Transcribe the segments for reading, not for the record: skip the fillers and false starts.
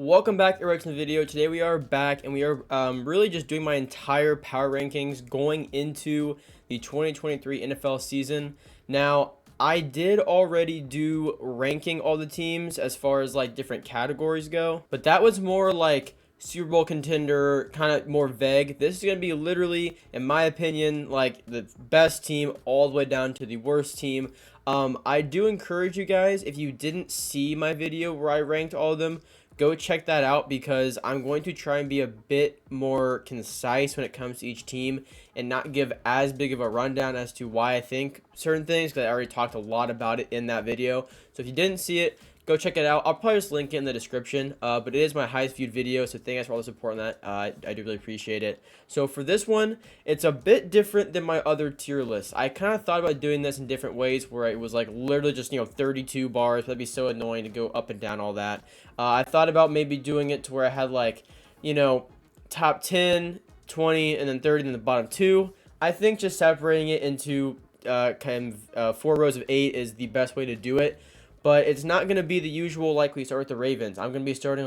Welcome back to Eric's video. Today we are back and we are really just doing my entire power rankings going into the 2023 NFL season. Now, I did already do ranking all the teams as far as like different categories go, but that was more like Super Bowl contender, kind of more vague. This is going to be literally, in my opinion, like the best team all the way down to the worst team. I do encourage you guys, if you didn't see my video where I ranked all of them, go check that out because I'm going to try and be a bit more concise when it comes to each team and not give as big of a rundown as to why I think certain things, because I already talked a lot about it in that video. So if you didn't see it, go check it out. I'll probably just link it in the description, but it is my highest viewed video, so thank you guys for all the support on that. I do really appreciate it. So for this one, it's a bit different than my other tier list. I kind of thought about doing this in different ways where it was like literally just, 32 bars. That'd be so annoying to go up and down all that. I thought about maybe doing it to where I had like, top 10, 20, and then 30, and then the bottom two. I think just separating it into four rows of 8 is the best way to do it. But it's not going to be the usual, like we start with the Ravens. I'm going to be starting,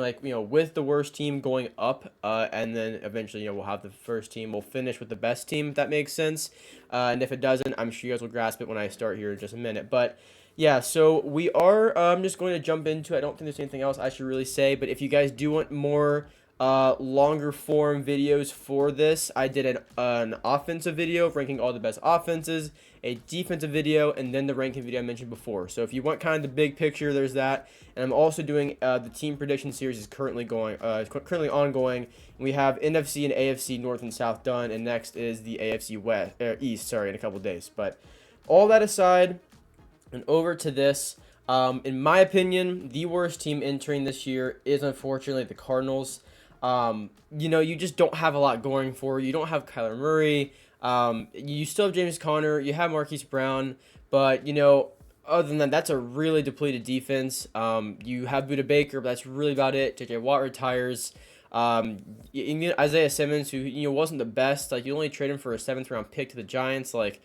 with the worst team going up, and then eventually, we'll have the first team. We'll finish with the best team, if that makes sense. And if it doesn't, I'm sure you guys will grasp it when I start here in just a minute. But, yeah, so we are just going to jump into, I don't think there's anything else I should really say. But if you guys do want more longer form videos for this, I did an offensive video ranking all the best offenses, a defensive video, and then the ranking video I mentioned before. So if you want kind of the big picture, there's that. And I'm also doing the team prediction series is currently ongoing. We have NFC and AFC North and South done, and next is the AFC East, sorry, in a couple days. But all that aside, and over to this. In my opinion, the worst team entering this year is unfortunately the Cardinals. You just don't have a lot going for you. You don't have Kyler Murray. You still have James Conner. You have Marquise Brown. But, other than that, that's a really depleted defense. You have Budda Baker, but that's really about it. J.J. Watt retires. Isaiah Simmons, who, wasn't the best. Like, you only trade him for a 7th-round pick to the Giants. Like,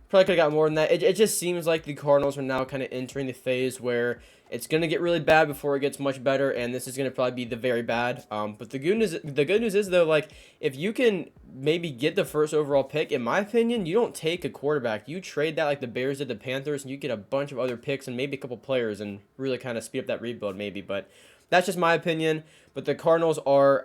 probably could have got more than that. It just seems like the Cardinals are now kind of entering the phase where it's going to get really bad before it gets much better, and this is going to probably be the very bad. But the good news is, though, like, if you can maybe get the first overall pick, in my opinion, you don't take a quarterback. You trade that like the Bears did the Panthers, and you get a bunch of other picks and maybe a couple players and really kind of speed up that rebuild maybe. But that's just my opinion. But the Cardinals are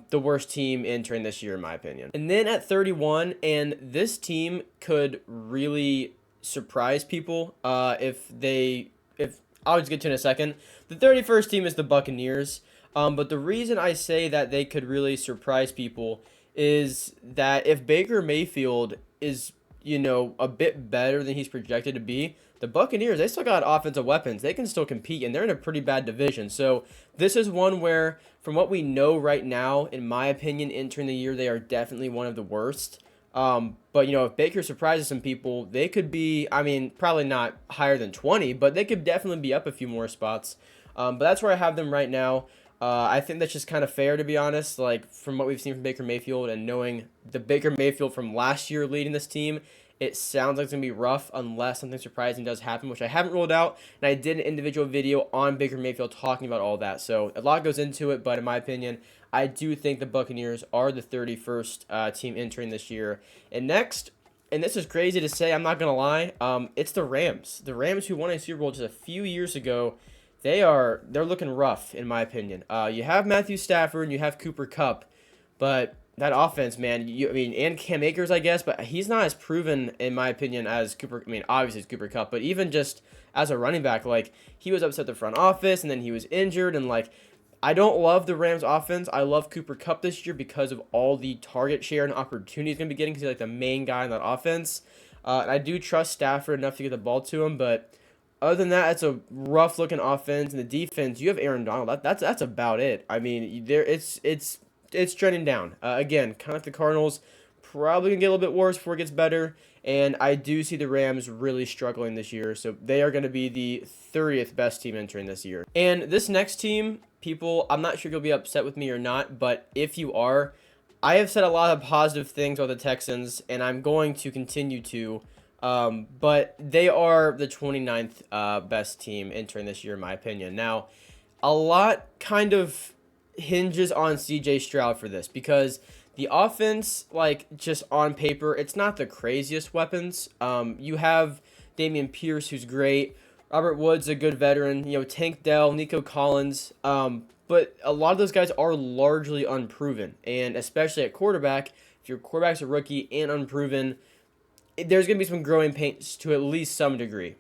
the worst team entering this year, in my opinion. And then at 31, and this team could really surprise people if I'll just get to it in a second. The 31st team is the Buccaneers. But the reason I say that they could really surprise people is that if Baker Mayfield is, a bit better than he's projected to be, the Buccaneers, they still got offensive weapons. They can still compete, and they're in a pretty bad division. So this is one where, from what we know right now, in my opinion, entering the year, they are definitely one of the worst. But, if Baker surprises some people, they could be, probably not higher than 20, but they could definitely be up a few more spots. But that's where I have them right now. I think that's just kind of fair, to be honest, like from what we've seen from Baker Mayfield and knowing the Baker Mayfield from last year leading this team. It sounds like it's going to be rough unless something surprising does happen, which I haven't ruled out. And I did an individual video on Baker Mayfield talking about all that. So a lot goes into it, but in my opinion, I do think the Buccaneers are the 31st team entering this year. And next, and this is crazy to say, I'm not going to lie, it's the Rams. The Rams, who won a Super Bowl just a few years ago, they're looking rough, in my opinion. You have Matthew Stafford and you have Cooper Kupp, but that offense, man, and Cam Akers, I guess, but he's not as proven, in my opinion, as Cooper. Obviously it's Cooper Kupp, but even just as a running back, like, he was upset the front office, and then he was injured, and, like, I don't love the Rams offense. I love Cooper Kupp this year because of all the target share and opportunity he's going to be getting because he's, like, the main guy in that offense. And I do trust Stafford enough to get the ball to him, but other than that, it's a rough-looking offense, and the defense, you have Aaron Donald. That's about it. It's trending down. Again, kind of like the Cardinals, probably going to get a little bit worse before it gets better. And I do see the Rams really struggling this year. So they are going to be the 30th best team entering this year. And this next team, people, I'm not sure if you'll be upset with me or not. But if you are, I have said a lot of positive things about the Texans. And I'm going to continue to. But they are the 29th best team entering this year, in my opinion. Now, a lot kind of hinges on CJ Stroud for this because the offense, like just on paper, it's not the craziest weapons. You have Damian Pierce, who's great. Robert Woods, a good veteran. You know, Tank Dell, Nico Collins. But a lot of those guys are largely unproven, and especially at quarterback, if your quarterback's a rookie and unproven, there's going to be some growing pains to at least some degree.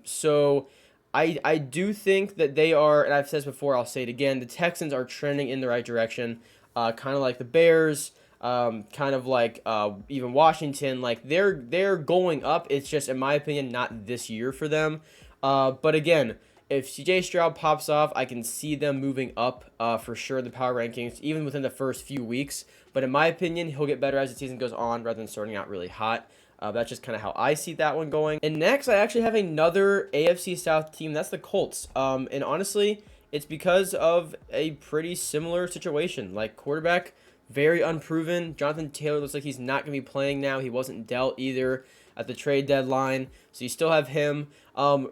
So I do think that they are, and I've said this before, I'll say it again, the Texans are trending in the right direction, kind of like the Bears, kind of like even Washington. Like they're going up. It's just, in my opinion, not this year for them. But again, if CJ Stroud pops off, I can see them moving up for sure in the power rankings, even within the first few weeks. But in my opinion, he'll get better as the season goes on rather than starting out really hot. That's just kind of how I see that one going. And next, I actually have another AFC South team. That's the Colts. And honestly, it's because of a pretty similar situation. Like quarterback, very unproven. Jonathan Taylor looks like he's not going to be playing now. He wasn't dealt either at the trade deadline. So you still have him.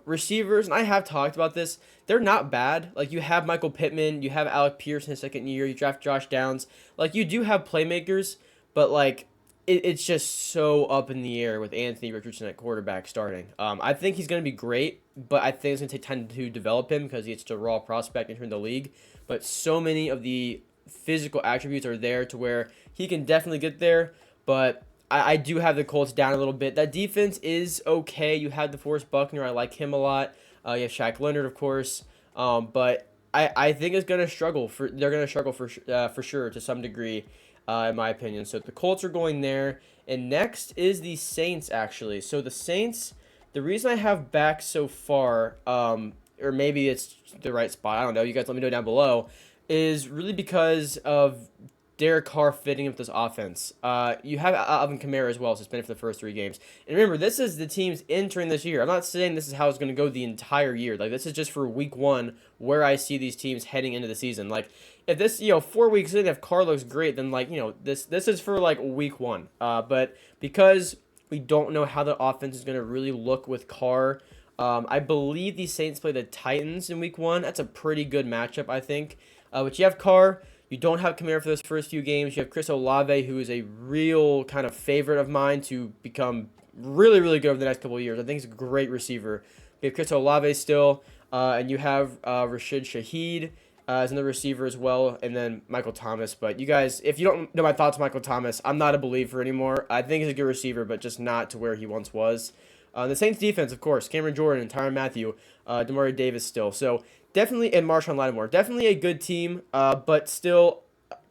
Receivers, and I have talked about this, they're not bad. Like you have Michael Pittman, you have Alec Pierce in his second year, you draft Josh Downs. Like you do have playmakers, but like it's just so up in the air with Anthony Richardson at quarterback starting. I think he's going to be great, but I think it's going to take time to develop him because he's just a raw prospect entering the league. But so many of the physical attributes are there to where he can definitely get there, but I do have the Colts down a little bit. That defense is okay. You have DeForest Buckner. I like him a lot. You have Shaq Leonard, of course. But I think it's gonna struggle they're gonna struggle for sure to some degree, in my opinion. So the Colts are going there, and next is the Saints actually. So the Saints, the reason I have back so far, or maybe it's the right spot. I don't know. You guys let me know down below. Is really because of Derek Carr fitting with this offense. You have Alvin Kamara as well, suspended for the first 3 games. And remember, this is the teams entering this year. I'm not saying this is how it's going to go the entire year. Like, this is just for week 1 where I see these teams heading into the season. Like, if this, 4 weeks in, if Carr looks great, then, like, this is for, like, week 1. But because we don't know how the offense is going to really look with Carr, I believe the Saints play the Titans in week 1. That's a pretty good matchup, I think. But you have Carr. You don't have Kamara for those first few games. You have Chris Olave, who is a real kind of favorite of mine to become really, really good over the next couple of years. I think he's a great receiver. You have Chris Olave still, and you have Rashid Shaheed as another receiver as well, and then Michael Thomas. But you guys, if you don't know my thoughts on Michael Thomas, I'm not a believer anymore. I think he's a good receiver, but just not to where he once was. The Saints defense, of course, Cameron Jordan and Tyrann Mathieu, Demario Davis still. So definitely, and Marshawn Lattimore, definitely a good team, but still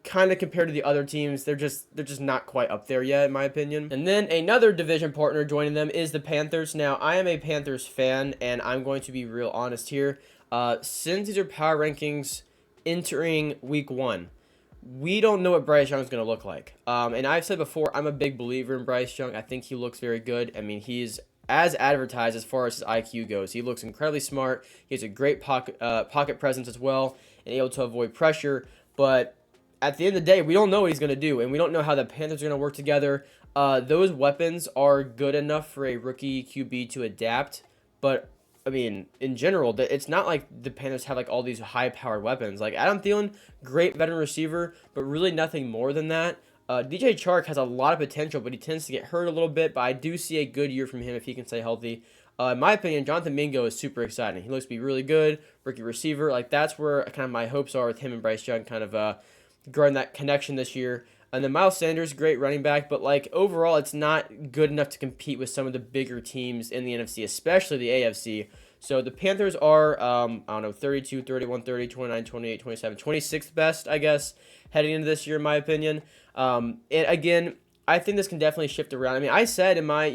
kind of compared to the other teams, they're just not quite up there yet, in my opinion. And then another division partner joining them is the Panthers. Now, I am a Panthers fan, and I'm going to be real honest here. Since these are power rankings entering week 1, we don't know what Bryce Young is going to look like. And I've said before, I'm a big believer in Bryce Young. I think he looks very good. I mean, he's as advertised as far as his IQ goes. He looks incredibly smart. He has a great pocket presence as well and able to avoid pressure. But at the end of the day, we don't know what he's going to do, and we don't know how the Panthers are going to work together. Those weapons are good enough for a rookie QB to adapt, but I mean, in general, it's not like the Panthers have like all these high-powered weapons. Like Adam Thielen, great veteran receiver, but really nothing more than that. DJ Chark has a lot of potential, but he tends to get hurt a little bit. But I do see a good year from him if he can stay healthy. In my opinion, Jonathan Mingo is super exciting. He looks to be really good, rookie receiver. Like that's where kind of my hopes are with him and Bryce Young, kind of growing that connection this year. And then Miles Sanders, great running back, but like overall, it's not good enough to compete with some of the bigger teams in the NFC, especially the AFC. So the Panthers are, I don't know, 32, 31, 30, 29, 28, 27, 26th best, I guess, heading into this year, in my opinion. And again, I think this can definitely shift around. I mean, I said in my,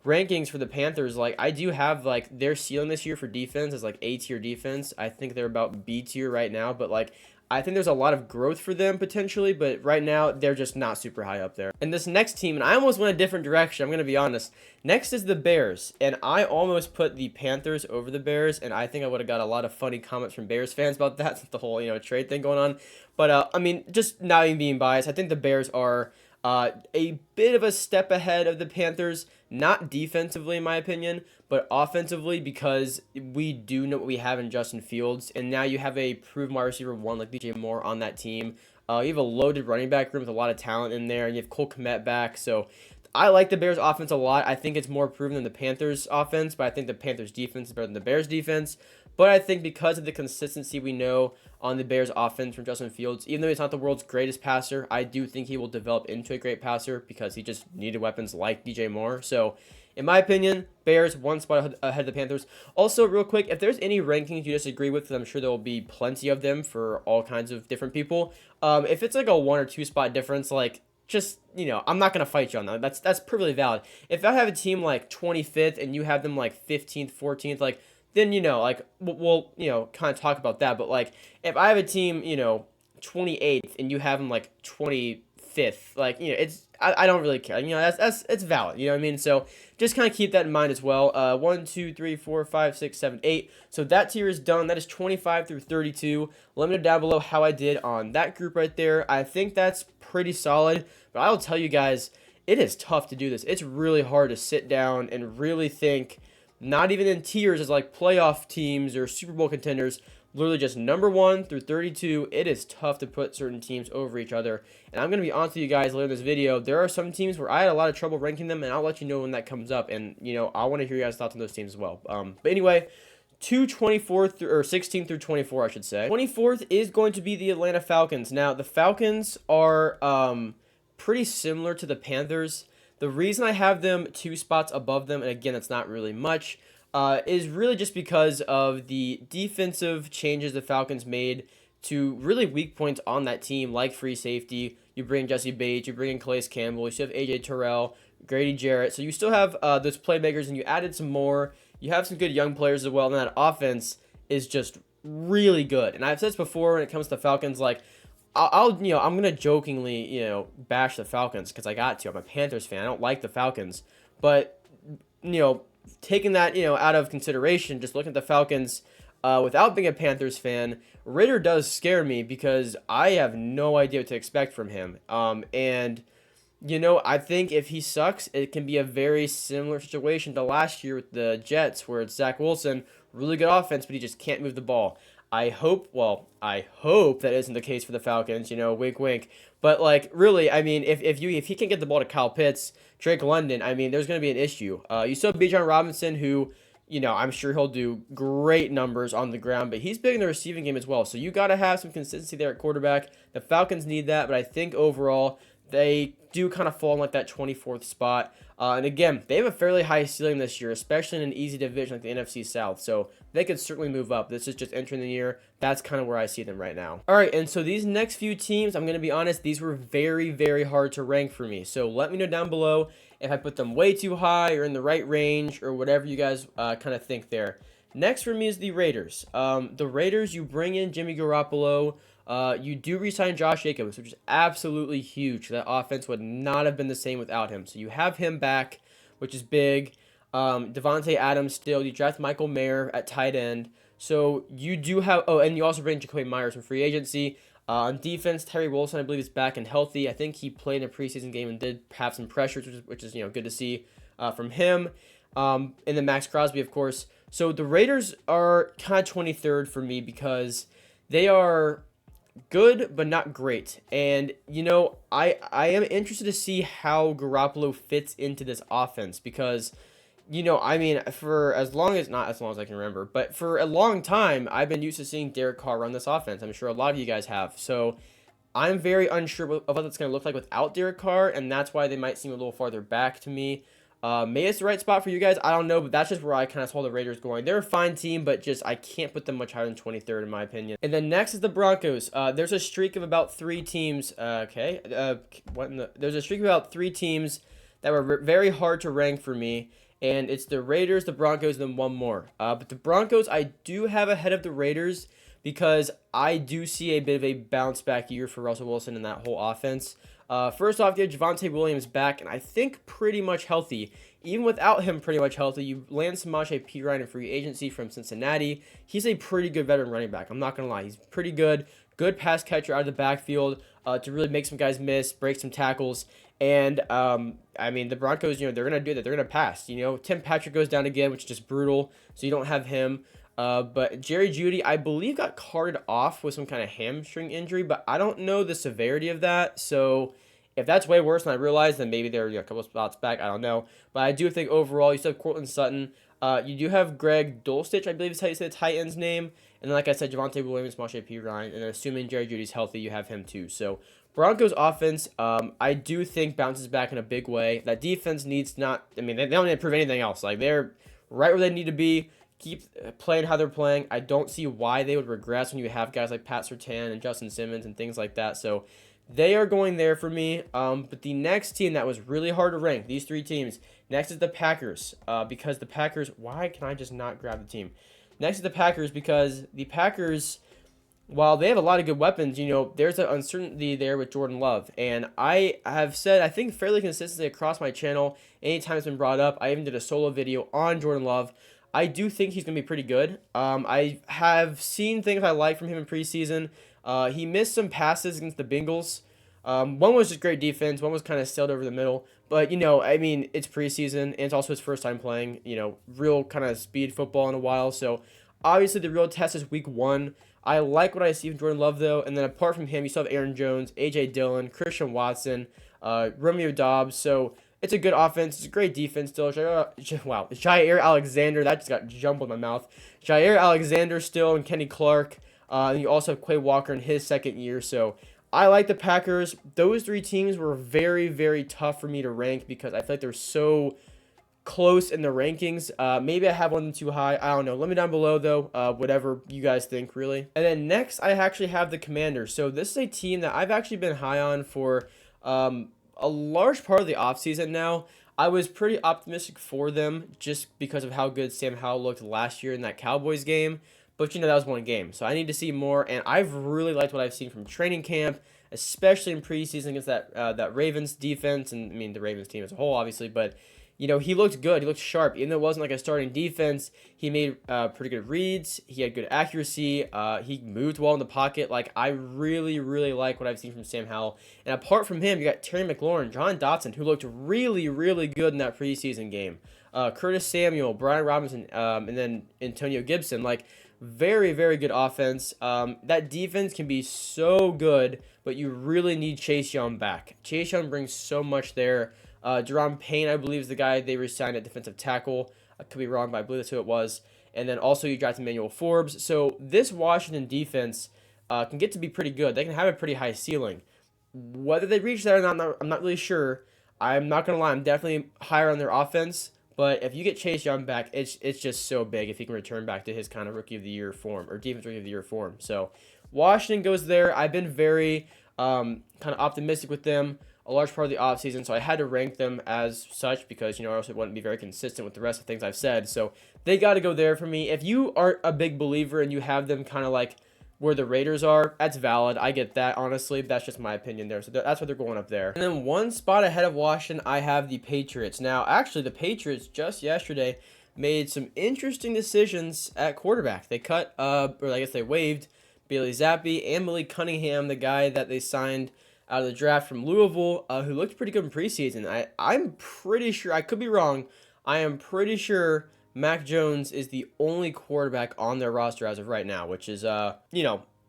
rankings for the Panthers, like, I do have, like, their ceiling this year for defense is, like, A-tier defense. I think they're about B-tier right now, but, like, I think there's a lot of growth for them potentially, but right now they're just not super high up there. And this next team, and I almost went a different direction, I'm going to be honest. Next is the Bears, and I almost put the Panthers over the Bears, and I think I would have got a lot of funny comments from Bears fans about that, the whole, trade thing going on. But, I mean, just not even being biased, I think the Bears are a bit of a step ahead of the Panthers. Not defensively, in my opinion, but offensively, because we do know what we have in Justin Fields, and now you have a proven wide receiver one like DJ Moore on that team. You have a loaded running back room with a lot of talent in there, and you have Cole Kmet back. So I like the Bears offense a lot. I think it's more proven than the Panthers offense, but I think the Panthers defense is better than the Bears defense. But I think because of the consistency we know on the Bears offense from Justin Fields, even though he's not the world's greatest passer, I do think he will develop into a great passer because he just needed weapons like DJ Moore. So in my opinion, Bears one spot ahead of the Panthers. Also, real quick, if there's any rankings you disagree with, I'm sure there will be plenty of them for all kinds of different people. If it's like a 1 or 2 spot difference, like just, I'm not going to fight you on that. That's perfectly valid. If I have a team like 25th and you have them like 15th, 14th, like then, like we'll kind of talk about that. But like if I have a team, 28th and you have them like 25th, like, I don't really care. That's it's valid. You know what I mean? So just kind of keep that in mind as well. 1, 2, 3, 4, 5, 6, 7, 8. So that tier is done. That is 25 through 32. Let me know down below how I did on that group right there. I think that's pretty solid. But I'll tell you guys, it is tough to do this. It's really hard to sit down and really think, not even in tiers as like playoff teams or Super Bowl contenders, literally just number 1 through 32. It is tough to put certain teams over each other. And I'm going to be honest with you guys later in this video. There are some teams where I had a lot of trouble ranking them, and I'll let you know when that comes up. And, I want to hear you guys' thoughts on those teams as well. But anyway, 24th or 16th through 24, I should say. 24th is going to be the Atlanta Falcons. Now, the Falcons are pretty similar to the Panthers. The reason I have them 2 spots above them, and again, it's not really much, is really just because of the defensive changes the Falcons made to really weak points on that team, like free safety. You bring Jesse Bates, you bring in Calais Campbell, you still have A.J. Terrell, Grady Jarrett. So you still have those playmakers, and you added some more. You have some good young players as well, and that offense is just really good. And I've said this before when it comes to Falcons, like, I'm gonna jokingly, bash the Falcons because I got to. I'm a Panthers fan. I don't like the Falcons, but taking that out of consideration, just looking at the Falcons, without being a Panthers fan, Ridder does scare me because I have no idea what to expect from him. And I think if he sucks, it can be a very similar situation to last year with the Jets, where it's Zach Wilson, really good offense, but he just can't move the ball. I hope that isn't the case for the Falcons, wink, wink. But, like, really, I mean, if he can get the ball to Kyle Pitts, Drake London, I mean, there's going to be an issue. You still have Bijan Robinson, who, I'm sure he'll do great numbers on the ground, but he's big in the receiving game as well. So you got to have some consistency there at quarterback. The Falcons need that, but I think overall they do kind of fall in like that 24th spot. And again, they have a fairly high ceiling this year, especially in an easy division like the NFC South. So they could certainly move up. This is just entering the year. That's kind of where I see them right now. All right, and so these next few teams, I'm going to be honest, these were very, very hard to rank for me. So let me know down below if I put them way too high or in the right range or whatever you guys kind of think there. Next for me is the Raiders. The Raiders, you bring in Jimmy Garoppolo. You do re-sign Josh Jacobs, which is absolutely huge. That offense would not have been the same without him. So you have him back, which is big. Devontae Adams still. You draft Michael Mayer at tight end. So you do have... Oh, and you also bring Jacoby Myers from free agency. On defense, Terry Wilson, I believe, is back and healthy. I think he played in a preseason game and did have some pressure, which is good to see from him. And then Max Crosby, of course. So the Raiders are kind of 23rd for me because they are good but not great. And I am interested to see how Garoppolo fits into this offense because I mean, for not as long as I can remember, but for a long time I've been used to seeing Derek Carr run this offense. I'm sure a lot of you guys have. So I'm very unsure of what it's going to look like without Derek Carr, and that's why they might seem a little farther back to me. Maybe it's the right spot for you guys. I don't know, but that's just where I kind of saw the Raiders going. They're a fine team, but just I can't put them much higher than 23rd in my opinion. And then next is the Broncos. There's a streak of about 3 teams. There's a streak of about 3 teams that were very hard to rank for me. And it's the Raiders, the Broncos, and then one more. But the Broncos, I do have ahead of the Raiders because I do see a bit of a bounce back year for Russell Wilson and that whole offense. First off, you have Javonte Williams back, and I think pretty much healthy. Even without him pretty much healthy, you land Samaje Perine in free agency from Cincinnati. He's a pretty good veteran running back. I'm not going to lie. He's pretty good. Good pass catcher out of the backfield. to really make some guys miss, break some tackles. And I mean, the Broncos, they're gonna do that. They're gonna pass. Tim Patrick goes down again, which is just brutal. So you don't have him. But Jerry Jeudy, I believe, got carted off with some kind of hamstring injury, but I don't know the severity of that. So if that's way worse than I realized, then maybe they're a couple spots back. I don't know. But I do think overall, you still have Cortland Sutton. You do have Greg Dulcich, I believe is how you say the tight end's name. And then, like I said, Javonte Williams, Marshawn P. Ryan. And then assuming Jerry Jeudy's healthy, you have him too. So Broncos offense, I do think bounces back in a big way. That defense needs not, I mean, they don't need to prove anything else. Like, they're right where they need to be. Keep playing how they're playing. I don't see why they would regress when you have guys like Pat Surtain and Justin Simmons and things like that. So they are going there for me. But the next team that was really hard to rank, these three teams, next is the Packers. Because the Packers, why can I just not grab the team? Next is the Packers because the Packers, while they have a lot of good weapons, there's an uncertainty there with Jordan Love. And I have said, I think, fairly consistently across my channel, anytime it's been brought up, I even did a solo video on Jordan Love. I do think he's going to be pretty good. I have seen things I like from him in preseason. He missed some passes against the Bengals. One was just great defense. One was kind of sailed over the middle. But, I mean, it's preseason, and it's also his first time playing, real kind of speed football in a while. So, obviously, the real test is week 1. I like what I see from Jordan Love, though. And then apart from him, you still have Aaron Jones, A.J. Dillon, Christian Watson, Romeo Doubs. So, it's a good offense. It's a great defense still. Jaire Alexander. That just got jumbled in my mouth. Jaire Alexander still and Kenny Clark. And you also have Quay Walker in his second year. So I like the Packers. Those three teams were very, very tough for me to rank because I feel like they're so close in the rankings. Maybe I have one too high. I don't know. Let me down below, though. Whatever you guys think, really. And then next, I actually have the Commanders. So this is a team that I've actually been high on for a large part of the offseason now. I was pretty optimistic for them just because of how good Sam Howell looked last year in that Cowboys game. But, that was one game. So I need to see more. And I've really liked what I've seen from training camp, especially in preseason against that Ravens defense. And, I mean, the Ravens team as a whole, obviously. But, he looked good. He looked sharp. Even though it wasn't like a starting defense, he made pretty good reads. He had good accuracy. He moved well in the pocket. Like, I really, really like what I've seen from Sam Howell. And apart from him, you got Terry McLaurin, John Dotson, who looked really, really good in that preseason game. Curtis Samuel, Brian Robinson, and then Antonio Gibson. Like, very, very good offense. That defense can be so good, but you really need Chase Young back. Chase Young brings so much there. Jerome Payne, I believe, is the guy they re-signed at defensive tackle. I could be wrong, but I believe that's who it was. And then also you drafted Emmanuel Forbes. So this Washington defense can get to be pretty good. They can have a pretty high ceiling. Whether they reach that or not, I'm not really sure. I'm not going to lie. I'm definitely higher on their offense. But if you get Chase Young back, it's just so big if he can return back to his kind of Rookie of the Year form or Defense Rookie of the Year form. So Washington goes there. I've been very kind of optimistic with them a large part of the offseason, so I had to rank them as such because, I also wouldn't be very consistent with the rest of the things I've said. So they got to go there for me. If you aren't a big believer and you have them kind of like where the Raiders are, that's valid. I get that, honestly. That's just my opinion there. So that's why they're going up there. And then one spot ahead of Washington, I have the Patriots. Now, actually, the Patriots just yesterday made some interesting decisions at quarterback. They cut, or I guess they waived Bailey Zappi and Malik Cunningham, the guy that they signed out of the draft from Louisville, who looked pretty good in preseason. I'm pretty sure, I could be wrong, I am pretty sure Mac Jones is the only quarterback on their roster as of right now, which is,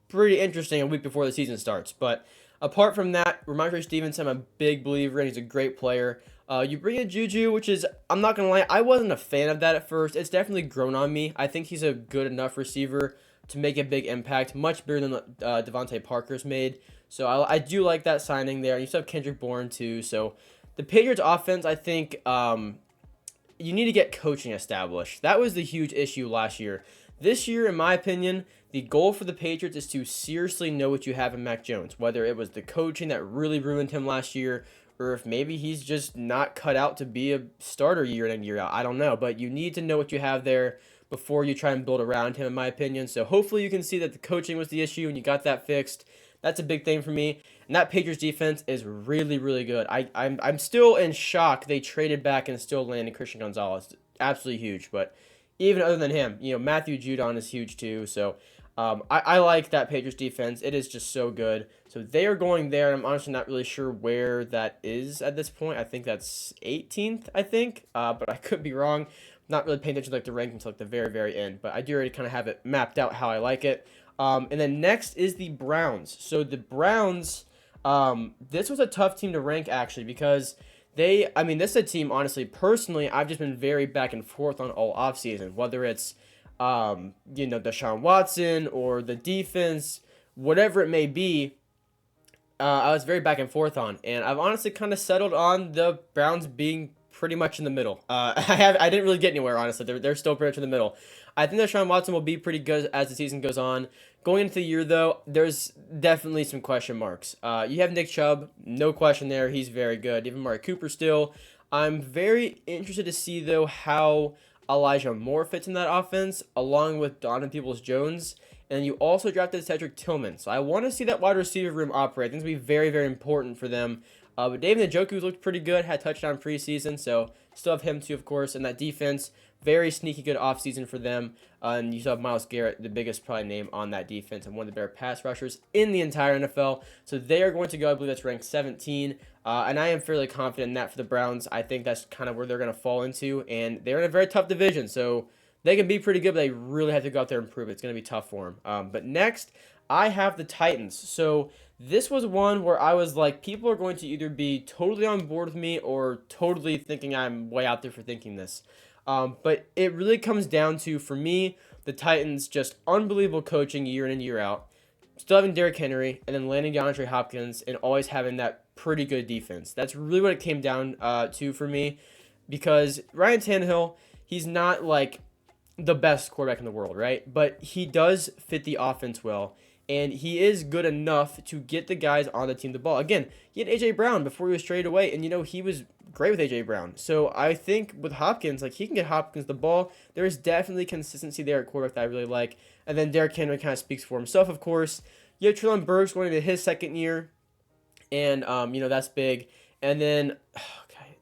pretty interesting a week before the season starts. But apart from that, Ramondre Stevenson, I'm a big believer in. He's a great player. You bring in Juju, which is, I'm not going to lie, I wasn't a fan of that at first. It's definitely grown on me. I think he's a good enough receiver to make a big impact, much bigger than Devontae Parker's made. So I do like that signing there. You still have Kendrick Bourne too. So the Patriots offense, I think you need to get coaching established. That was the huge issue last year. This year, in my opinion, the goal for the Patriots is to seriously know what you have in Mac Jones, whether it was the coaching that really ruined him last year, or if maybe he's just not cut out to be a starter year in and year out. I don't know, but you need to know what you have there before you try and build around him, in my opinion. So hopefully you can see that the coaching was the issue and you got that fixed. That's a big thing for me. And that Patriots defense is really, really good. I'm still in shock they traded back and still landed Christian Gonzalez. Absolutely huge. But even other than him, Matthew Judon is huge too. So I like that Patriots defense. It is just so good. So they are going there, and I'm honestly not really sure where that is at this point. I think that's 18th, I think, but I could be wrong. Not really paying attention to like the rankings until like the very, very end, but I do already kind of have it mapped out how I like it. And then next is the Browns. So the Browns, this was a tough team to rank actually because I mean, this is a team, honestly, personally, I've just been very back and forth on all offseason, whether it's, Deshaun Watson or the defense, whatever it may be. I was very back and forth on, and I've honestly kind of settled on the Browns being pretty much in the middle. I didn't really get anywhere, honestly. They're still pretty much in the middle. I think that Deshaun Watson will be pretty good as the season goes on. Going into the year, though, there's definitely some question marks. You have Nick Chubb, no question there. He's very good. Even Amari Cooper still. I'm very interested to see, though, how Elijah Moore fits in that offense, along with Donovan Peoples-Jones. And you also drafted Cedric Tillman. So I want to see that wide receiver room operate. I think it's going to be very, very important for them. But David Njoku looked pretty good, had a touchdown preseason, so still have him too, of course. And that defense, very sneaky good offseason for them. And you still have Myles Garrett, the biggest probably name on that defense, and one of the better pass rushers in the entire NFL. So they are going to go, I believe that's ranked 17. And I am fairly confident in that for the Browns. I think that's kind of where they're going to fall into. And they're in a very tough division, so they can be pretty good, but they really have to go out there and prove it. It's going to be tough for them. But next, I have the Titans. So this was one where I was like, people are going to either be totally on board with me or totally thinking I'm way out there for thinking this. But it really comes down to, for me, the Titans just unbelievable coaching year in and year out. Still having Derrick Henry and then landing DeAndre Hopkins and always having that pretty good defense. That's really what it came down to for me, because Ryan Tannehill, he's not like the best quarterback in the world, right? But he does fit the offense well, and he is good enough to get the guys on the team the ball. Again, he had A.J. Brown before he was traded away, and, he was great with A.J. Brown. So I think with Hopkins, like, he can get Hopkins the ball. There is definitely consistency there at quarterback that I really like. And then Derrick Henry kind of speaks for himself, of course. You have Treylon Burks going into his second year, and, that's big. And then,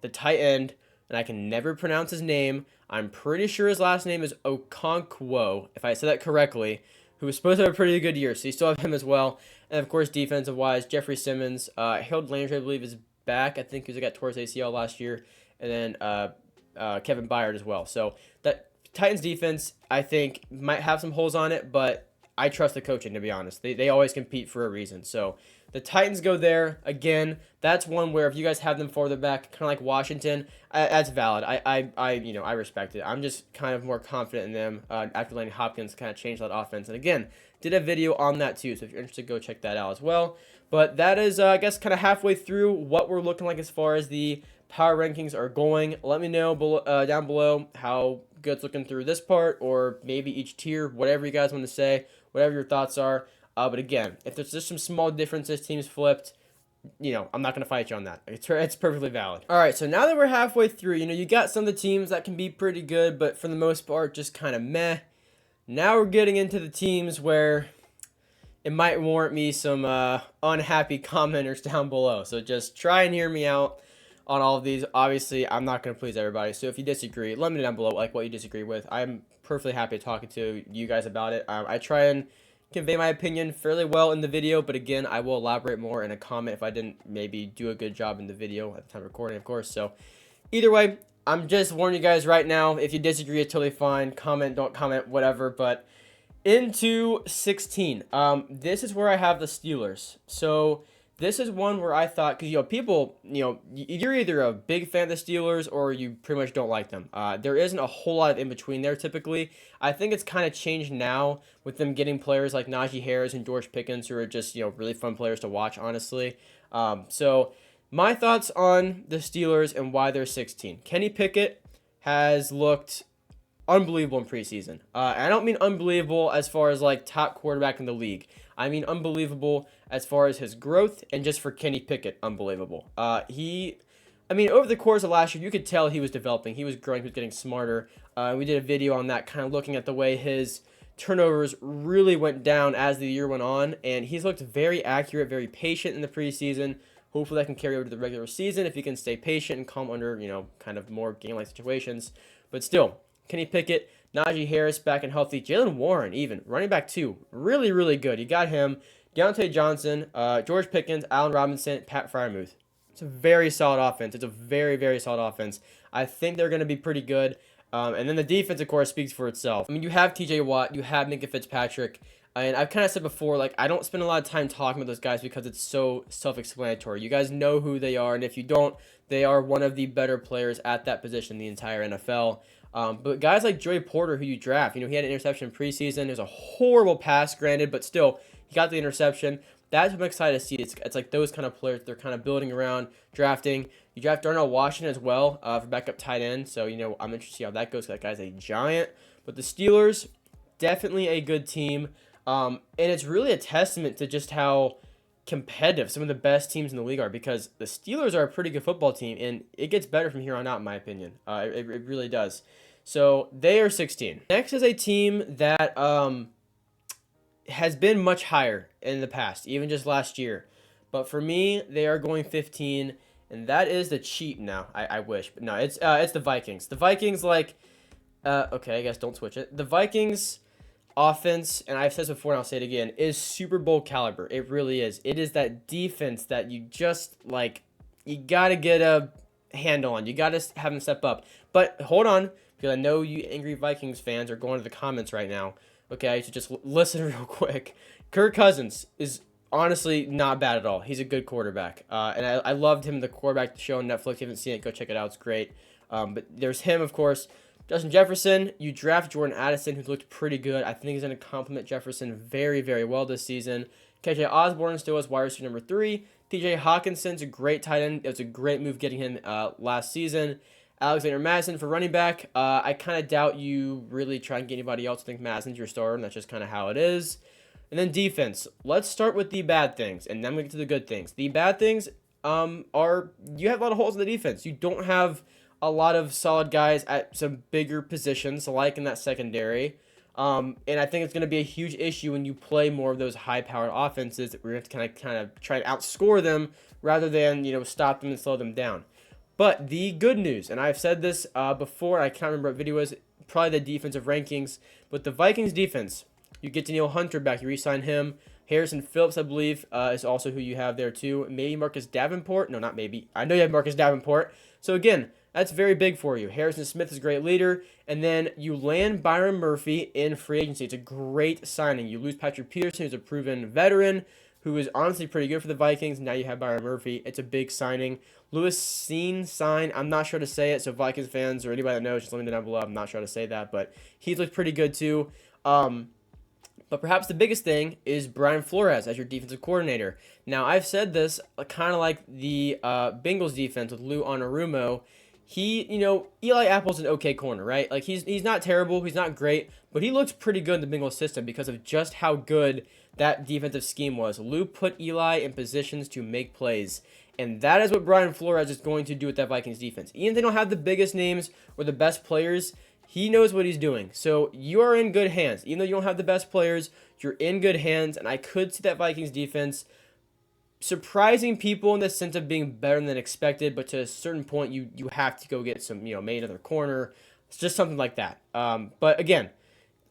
the tight end, and I can never pronounce his name. I'm pretty sure his last name is Okonkwo, if I said that correctly, who was supposed to have a pretty good year, so you still have him as well. And, of course, defensive-wise, Jeffrey Simmons. Harold Landry, I believe, is back. I think he was got towards ACL last year. And then Kevin Byard as well. So that Titans defense, I think, might have some holes on it, but I trust the coaching, to be honest. They always compete for a reason. So the Titans go there. Again, that's one where if you guys have them further back, kind of like Washington, that's valid. I respect it. I'm just kind of more confident in them after letting Hopkins kind of change that offense. And again, did a video on that too, so if you're interested, go check that out as well. But that is, I guess, kind of halfway through what we're looking like as far as the power rankings are going. Let me know down below how good it's looking through this part, or maybe each tier, whatever you guys want to say, whatever your thoughts are. But again, if there's just some small differences, teams flipped, I'm not going to fight you on that. It's perfectly valid. All right, so now that we're halfway through, you got some of the teams that can be pretty good, but for the most part, just kind of meh. Now we're getting into the teams where it might warrant me some unhappy commenters down below. So just try and hear me out on all of these. Obviously, I'm not going to please everybody. So if you disagree, let me know down below like what you disagree with. I'm perfectly happy talking to you guys about it. I try and convey my opinion fairly well in the video, but again, I will elaborate more in a comment if I didn't maybe do a good job in the video at the time of recording, of course. So either way, I'm just warning you guys right now. If you disagree, it's totally fine. Comment, don't comment, whatever. But into 16, this is where I have the Steelers. So this is one where I thought, because people, you're either a big fan of the Steelers or you pretty much don't like them. There isn't a whole lot of in between there typically. I think it's kind of changed now with them getting players like Najee Harris and George Pickens, who are just really fun players to watch, honestly. So my thoughts on the Steelers and why they're 16. Kenny Pickett has looked unbelievable in preseason. I don't mean unbelievable as far as like top quarterback in the league. I mean unbelievable as far as his growth, and just for Kenny Pickett, unbelievable. Over the course of last year, you could tell he was developing. He was growing. He was getting smarter. We did a video on that, kind of looking at the way his turnovers really went down as the year went on, and he's looked very accurate, very patient in the preseason. Hopefully that can carry over to the regular season if he can stay patient and calm under, kind of more game-like situations. But still, Kenny Pickett, Najee Harris back and healthy. Jaylen Warren, even running back 2, really, really good. You got him. Deontay Johnson, George Pickens, Allen Robinson, Pat Freiermuth. It's a very solid offense. It's a very, very solid offense. I think they're going to be pretty good. And then the defense, of course, speaks for itself. I mean, you have TJ Watt, you have Minkah Fitzpatrick. And I've kind of said before, like, I don't spend a lot of time talking about those guys because it's so self-explanatory. You guys know who they are, and if you don't, they are one of the better players at that position in the entire NFL. But guys like Joey Porter, who you draft, he had an interception in preseason. It was a horrible pass, granted, but still, he got the interception. That's what I'm excited to see. It's like those kind of players they're kind of building around, drafting. You draft Darnell Washington as well for backup tight end. So, I'm interested to see how that goes. That guy's a giant. But the Steelers, definitely a good team. And it's really a testament to just how competitive some of the best teams in the league are, because the Steelers are a pretty good football team, and it gets better from here on out, in my opinion. It really does. So they are 16. Next is a team that has been much higher in the past, even just last year. But for me, they are going 15, and that is the cheat now. I wish, but no, it's the Vikings. The Vikings, okay, I guess don't switch it. The Vikings offense, and I've said this before and I'll say it again, is Super Bowl caliber. It really is. It is that defense that you just, you got to get a handle on. You got to have them step up. But hold on, because I know you angry Vikings fans are going to the comments right now. Okay, so just listen real quick. Kirk Cousins is honestly not bad at all. He's a good quarterback. And I loved him, the quarterback show on Netflix. If you haven't seen it, go check it out. It's great. But there's him, of course. Justin Jefferson, you draft Jordan Addison, who looked pretty good. I think he's going to complement Jefferson very, very well this season. KJ Osborne still is wide receiver number 3. TJ Hawkinson's a great tight end. It was a great move getting him last season. Alexander Madison for running back. I kind of doubt you really try and get anybody else to think Madison's your starter, and that's just kind of how it is. And then defense. Let's start with the bad things, and then we get to the good things. The bad things are you have a lot of holes in the defense. You don't have a lot of solid guys at some bigger positions, like in that secondary. And I think it's going to be a huge issue when you play more of those high-powered offenses that we're going to kind of try to outscore them rather than, stop them and slow them down. But the good news, and I've said this before, I can't remember what video it was, probably the defensive rankings, but the Vikings defense, you get Danielle Hunter back, you re-sign him. Harrison Phillips, I believe, is also who you have there too. Maybe Marcus Davenport. No, not maybe. I know you have Marcus Davenport. So again, that's very big for you. Harrison Smith is a great leader. And then you land Byron Murphy in free agency. It's a great signing. You lose Patrick Peterson, who's a proven veteran, who is honestly pretty good for the Vikings. Now you have Byron Murphy. It's a big signing. Lewis Cine sign. I'm not sure to say it. So Vikings fans or anybody that knows, just let me know down below. I'm not sure to say that. But he's looked pretty good too. But perhaps the biggest thing is Brian Flores as your defensive coordinator. Now, I've said this kind of like the Bengals defense with Lou Anarumo. Eli Apple's an okay corner, right? Like, he's not terrible, he's not great, but he looks pretty good in the Bengals system because of just how good that defensive scheme was. Lou put Eli in positions to make plays, and that is what Brian Flores is going to do with that Vikings defense. Even if they don't have the biggest names or the best players, he knows what he's doing. So you are in good hands. Even though you don't have the best players, you're in good hands, and I could see that Vikings defense surprising people in the sense of being better than expected, but to a certain point, you have to go get some, maybe another corner. It's just something like that. But again,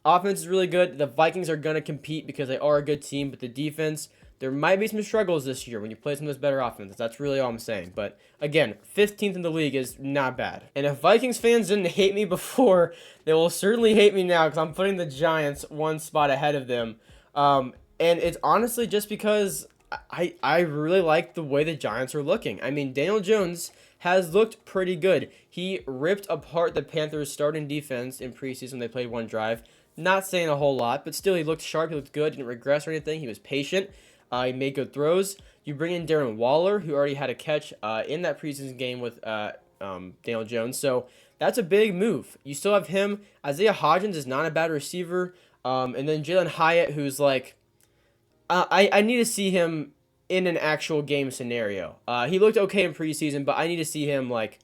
offense is really good. The Vikings are going to compete because they are a good team, but the defense, there might be some struggles this year when you play some of those better offenses. That's really all I'm saying. But again, 15th in the league is not bad. And if Vikings fans didn't hate me before, they will certainly hate me now because I'm putting the Giants one spot ahead of them. And it's honestly just because I really like the way the Giants are looking. I mean, Daniel Jones has looked pretty good. He ripped apart the Panthers' starting defense in preseason. They played one drive. Not saying a whole lot, but still he looked sharp. He looked good. Didn't regress or anything. He was patient. He made good throws. You bring in Darren Waller, who already had a catch in that preseason game with Daniel Jones. So that's a big move. You still have him. Isaiah Hodgins is not a bad receiver. And then Jalen Hyatt, who's like, I need to see him in an actual game scenario. He looked okay in preseason, but I need to see him like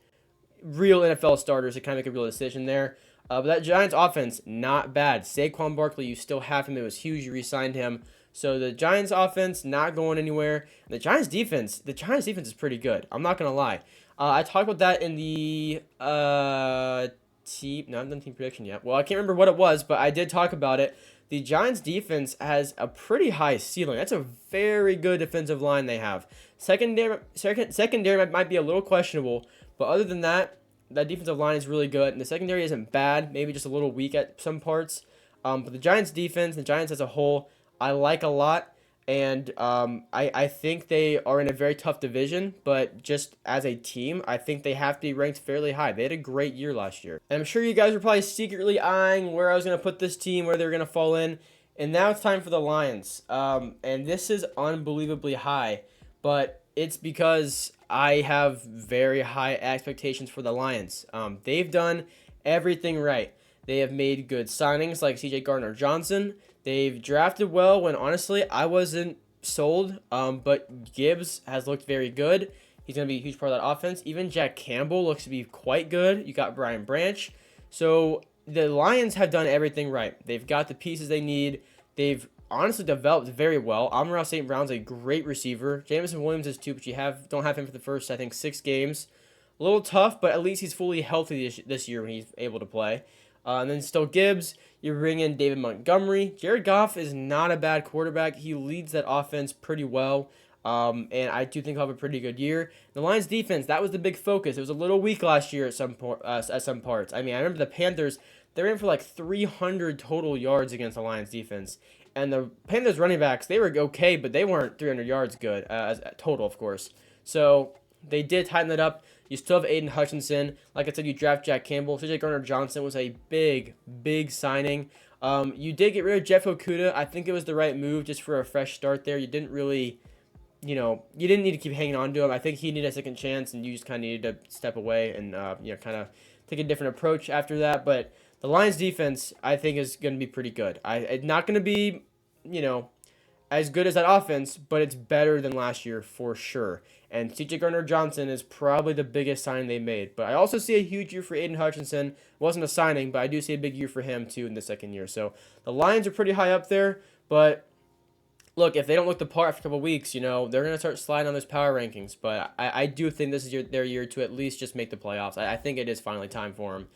real NFL starters to kind of make a real decision there. But that Giants offense, not bad. Saquon Barkley, you still have him. It was huge. You re-signed him. So the Giants offense not going anywhere. The Giants defense is pretty good. I'm not gonna lie. I talked about that in the team. No, I haven't done team prediction yet. Well, I can't remember what it was, but I did talk about it. The Giants defense has a pretty high ceiling. That's a very good defensive line they have. Secondary might be a little questionable, but other than that, that defensive line is really good. And the secondary isn't bad, maybe just a little weak at some parts. But the Giants defense, the Giants as a whole, I like a lot. And I think they are in a very tough division, but just as a team, I think they have to be ranked fairly high. They had a great year last year. And I'm sure you guys were probably secretly eyeing where I was going to put this team, where they're going to fall in. And now it's time for the Lions. And this is unbelievably high, but it's because I have very high expectations for the Lions. They've done everything right. They have made good signings like C.J. Gardner-Johnson. They've drafted well when, honestly, I wasn't sold. But Gibbs has looked very good. He's going to be a huge part of that offense. Even Jack Campbell looks to be quite good. You got Brian Branch. So the Lions have done everything right. They've got the pieces they need. They've honestly developed very well. Amon-Ra St. Brown's a great receiver. Jameson Williams is too, but you don't have him for the first, I think, 6 games. A little tough, but at least he's fully healthy this year when he's able to play. And then still Gibbs. You bring in David Montgomery. Jared Goff is not a bad quarterback. He leads that offense pretty well. And I do think he'll have a pretty good year. The Lions defense, that was the big focus. It was a little weak last year at some parts. I mean, I remember the Panthers, they ran for like 300 total yards against the Lions defense. And the Panthers running backs, they were okay, but they weren't 300 yards good as total, of course. So they did tighten that up. You still have Aiden Hutchinson. Like I said, you draft Jack Campbell. C.J. Gardner-Johnson was a big, big signing. You did get rid of Jeff Okudah. I think it was the right move just for a fresh start there. You didn't really, you didn't need to keep hanging on to him. I think he needed a second chance, and you just kind of needed to step away and, kind of take a different approach after that. But the Lions defense, I think, is going to be pretty good. It's not going to be, as good as that offense, but it's better than last year for sure. And C.J. Gardner-Johnson is probably the biggest signing they made. But I also see a huge year for Aiden Hutchinson. It wasn't a signing, but I do see a big year for him, too, in the second year. So the Lions are pretty high up there. But look, if they don't look the part after a couple of weeks, they're going to start sliding on those power rankings. But I do think this is their year to at least just make the playoffs. I think it is finally time for them.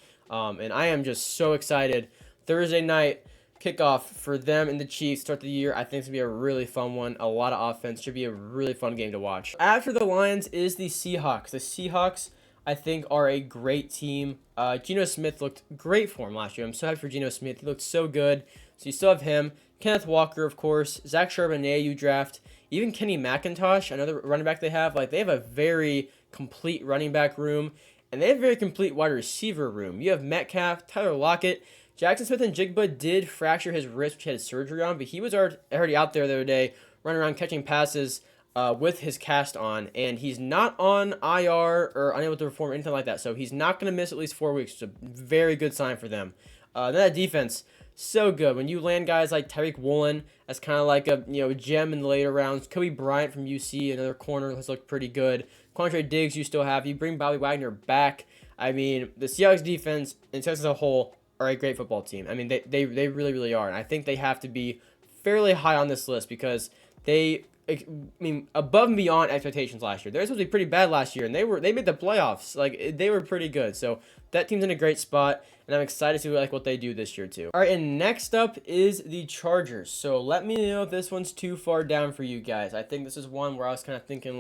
And I am just so excited. Thursday night kickoff for them and the Chiefs start the year. I think it's going to be a really fun one. A lot of offense. Should be a really fun game to watch. After the Lions is the Seahawks. The Seahawks, I think, are a great team. Geno Smith looked great for him last year. I'm so happy for Geno Smith. He looked so good. So you still have him. Kenneth Walker, of course. Zach Charbonnet, you draft. Even Kenny McIntosh, another running back they have. They have a very complete running back room. And they have a very complete wide receiver room. You have Metcalf, Tyler Lockett. Jackson Smith-Njigba did fracture his wrist, which he had surgery on, but he was already out there the other day, running around catching passes with his cast on, and he's not on IR or unable to perform anything like that, so he's not going to miss at least 4 weeks. It's a very good sign for them. That defense, so good. When you land guys like Tyreek Woolen, that's kind of like a gem in the later rounds. Kobe Bryant from UC, another corner, has looked pretty good. Quandre Diggs, you still have. You bring Bobby Wagner back. I mean, the Seahawks defense, in Texas as a whole, are a great football team. I mean, they really, really are. And I think they have to be fairly high on this list because above and beyond expectations last year. They were supposed to be pretty bad last year, and they made the playoffs. They were pretty good. So that team's in a great spot, and I'm excited to see what they do this year too. All right, and next up is the Chargers. So let me know if this one's too far down for you guys. I think this is one where I was kind of thinking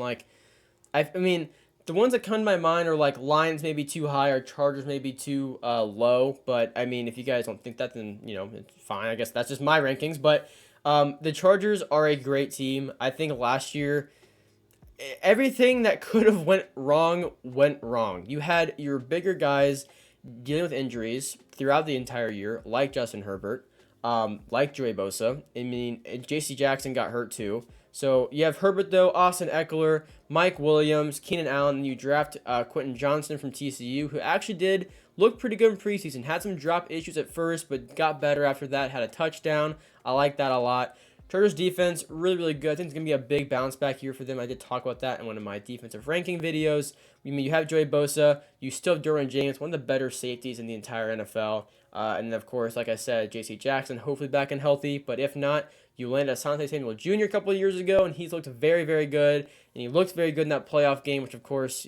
the ones that come to my mind are Lions maybe too high or Chargers maybe too low. But I mean, if you guys don't think that, then it's fine. I guess that's just my rankings. But the Chargers are a great team. I think last year, everything that could have went wrong. You had your bigger guys dealing with injuries throughout the entire year, like Justin Herbert, like Joey Bosa. I mean, J.C. Jackson got hurt too. So you have Herbert, though, Austin Eckler, Mike Williams, Keenan Allen, and you draft Quentin Johnston from TCU, who actually did look pretty good in preseason. Had some drop issues at first, but got better after that. Had a touchdown. I like that a lot. Chargers defense, really, really good. I think it's going to be a big bounce back year for them. I did talk about that in one of my defensive ranking videos. I mean, you have Joey Bosa. You still have Derwin James, one of the better safeties in the entire NFL. And, of course, like I said, J.C. Jackson, hopefully back and healthy. But if not, you landed Asante Samuel Jr. a couple of years ago, and he's looked very, very good. And he looked very good in that playoff game, which, of course,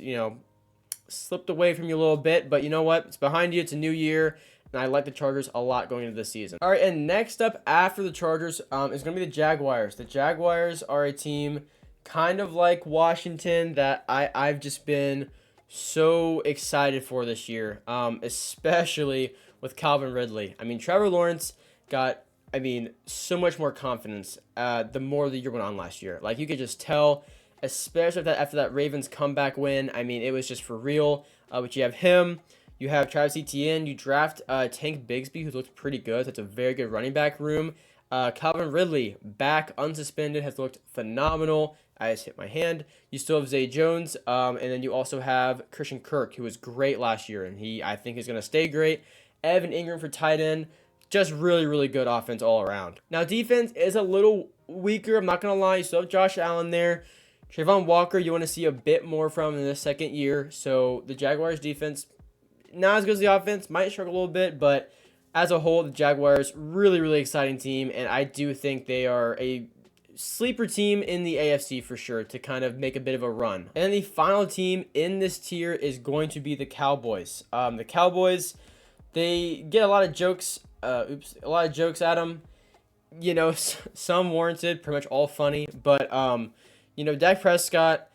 slipped away from you a little bit, but you know what? It's behind you. It's a new year, and I like the Chargers a lot going into this season. All right, and next up after the Chargers is going to be the Jaguars. The Jaguars are a team kind of like Washington that I've just been so excited for this year, especially with Calvin Ridley. I mean, Trevor Lawrence got, so much more confidence the more the year went on last year. Like, you could just tell, especially after that Ravens comeback win. I mean, it was just for real. But you have him. You have Travis Etienne. You draft Tank Bigsby, who looked pretty good. That's a very good running back room. Calvin Ridley, back unsuspended, has looked phenomenal. I just hit my hand. You still have Zay Jones, and then you also have Christian Kirk, who was great last year, and I think is going to stay great. Evan Ingram for tight end. Just really, really good offense all around. Now, defense is a little weaker. I'm not going to lie. You still have Josh Allen there. Trayvon Walker, you want to see a bit more from in the second year. So the Jaguars defense, not as good as the offense, might struggle a little bit, but as a whole, the Jaguars, really, really exciting team, and I do think they are a sleeper team in the AFC for sure to kind of make a bit of a run. And the final team in this tier is going to be the Cowboys. The Cowboys, they get a lot of jokes, at them. You know, some warranted, pretty much all funny, but Dak Prescott,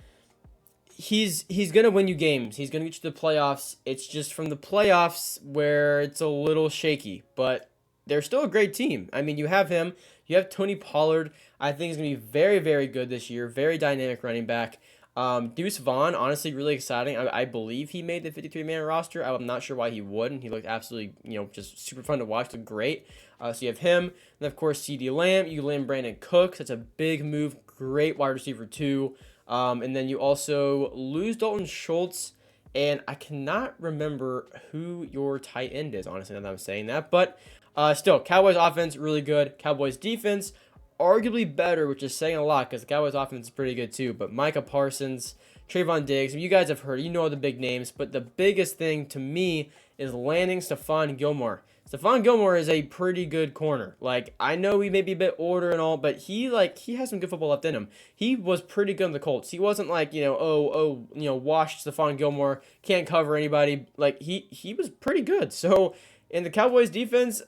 he's gonna win you games. He's gonna get you to the playoffs. It's just from the playoffs where it's a little shaky, but they're still a great team. I mean, you have him. You have Tony Pollard. I think he's gonna be very, very good this year. Very dynamic running back. Deuce Vaughn, honestly, really exciting. I believe he made the 53-man roster. I'm not sure why he wouldn't. He looked absolutely, just super fun to watch. Looked great. So you have him. And, of course, CeeDee Lamb. You land Brandon Cooks. That's a big move. Great wide receiver, too. And then you also lose Dalton Schultz. And I cannot remember who your tight end is, honestly, now that I'm saying that. But still, Cowboys offense, really good. Cowboys defense, arguably better, which is saying a lot because the Cowboys offense is pretty good too. But Micah Parsons, Trayvon Diggs, you guys have heard, the big names. But the biggest thing to me is landing Stephon Gilmore. Stephon Gilmore is a pretty good corner. Like, I know he may be a bit older and all, but he has some good football left in him. He was pretty good in the Colts. He wasn't like, washed Stephon Gilmore, can't cover anybody. Like, he was pretty good. So, in the Cowboys defense,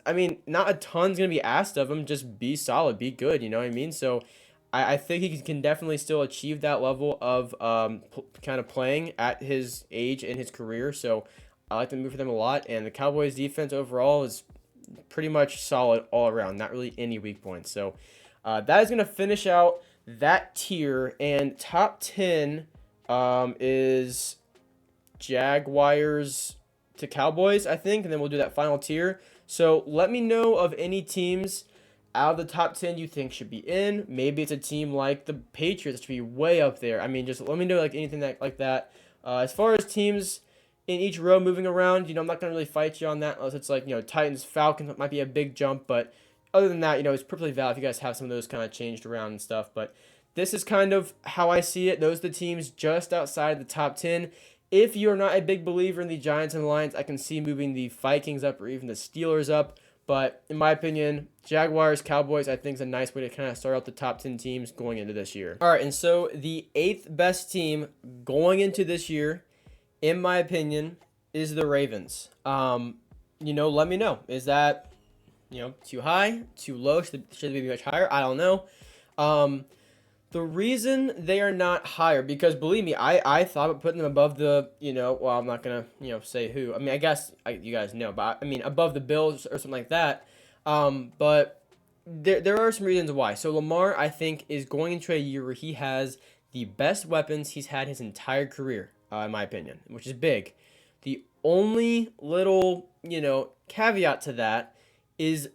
not a ton's going to be asked of him. Just be solid, be good, you know what I mean? So, I think he can definitely still achieve that level of kind of playing at his age in his career. So, I like the move for them a lot. And the Cowboys defense overall is pretty much solid all around. Not really any weak points. So, that is going to finish out that tier. And top 10 is Jaguars to Cowboys, I think, and then we'll do that final tier. So let me know of any teams out of the top 10 you think should be in. Maybe it's a team like the Patriots that should be way up there. Just let me know anything like that. As far as teams in each row moving around, I'm not going to really fight you on that unless it's like, Titans, Falcons might be a big jump, but other than that, it's perfectly valid if you guys have some of those kind of changed around and stuff. But this is kind of how I see it. Those are the teams just outside the top 10. If you're not a big believer in the Giants and Lions, I can see moving the Vikings up or even the Steelers up. But in my opinion, Jaguars, Cowboys, I think is a nice way to kind of start out the top 10 teams going into this year. All right, and so the 8th best team going into this year, in my opinion, is the Ravens. Let me know. Is that, too high, too low? Should they be much higher? I don't know. The reason they are not higher, because believe me, I thought of putting them above the, I'm not going to, say who. I guess you guys know, but above the Bills or something like that. But there are some reasons why. So Lamar, I think, is going into a year where he has the best weapons he's had his entire career, in my opinion, which is big. The only little, caveat to that is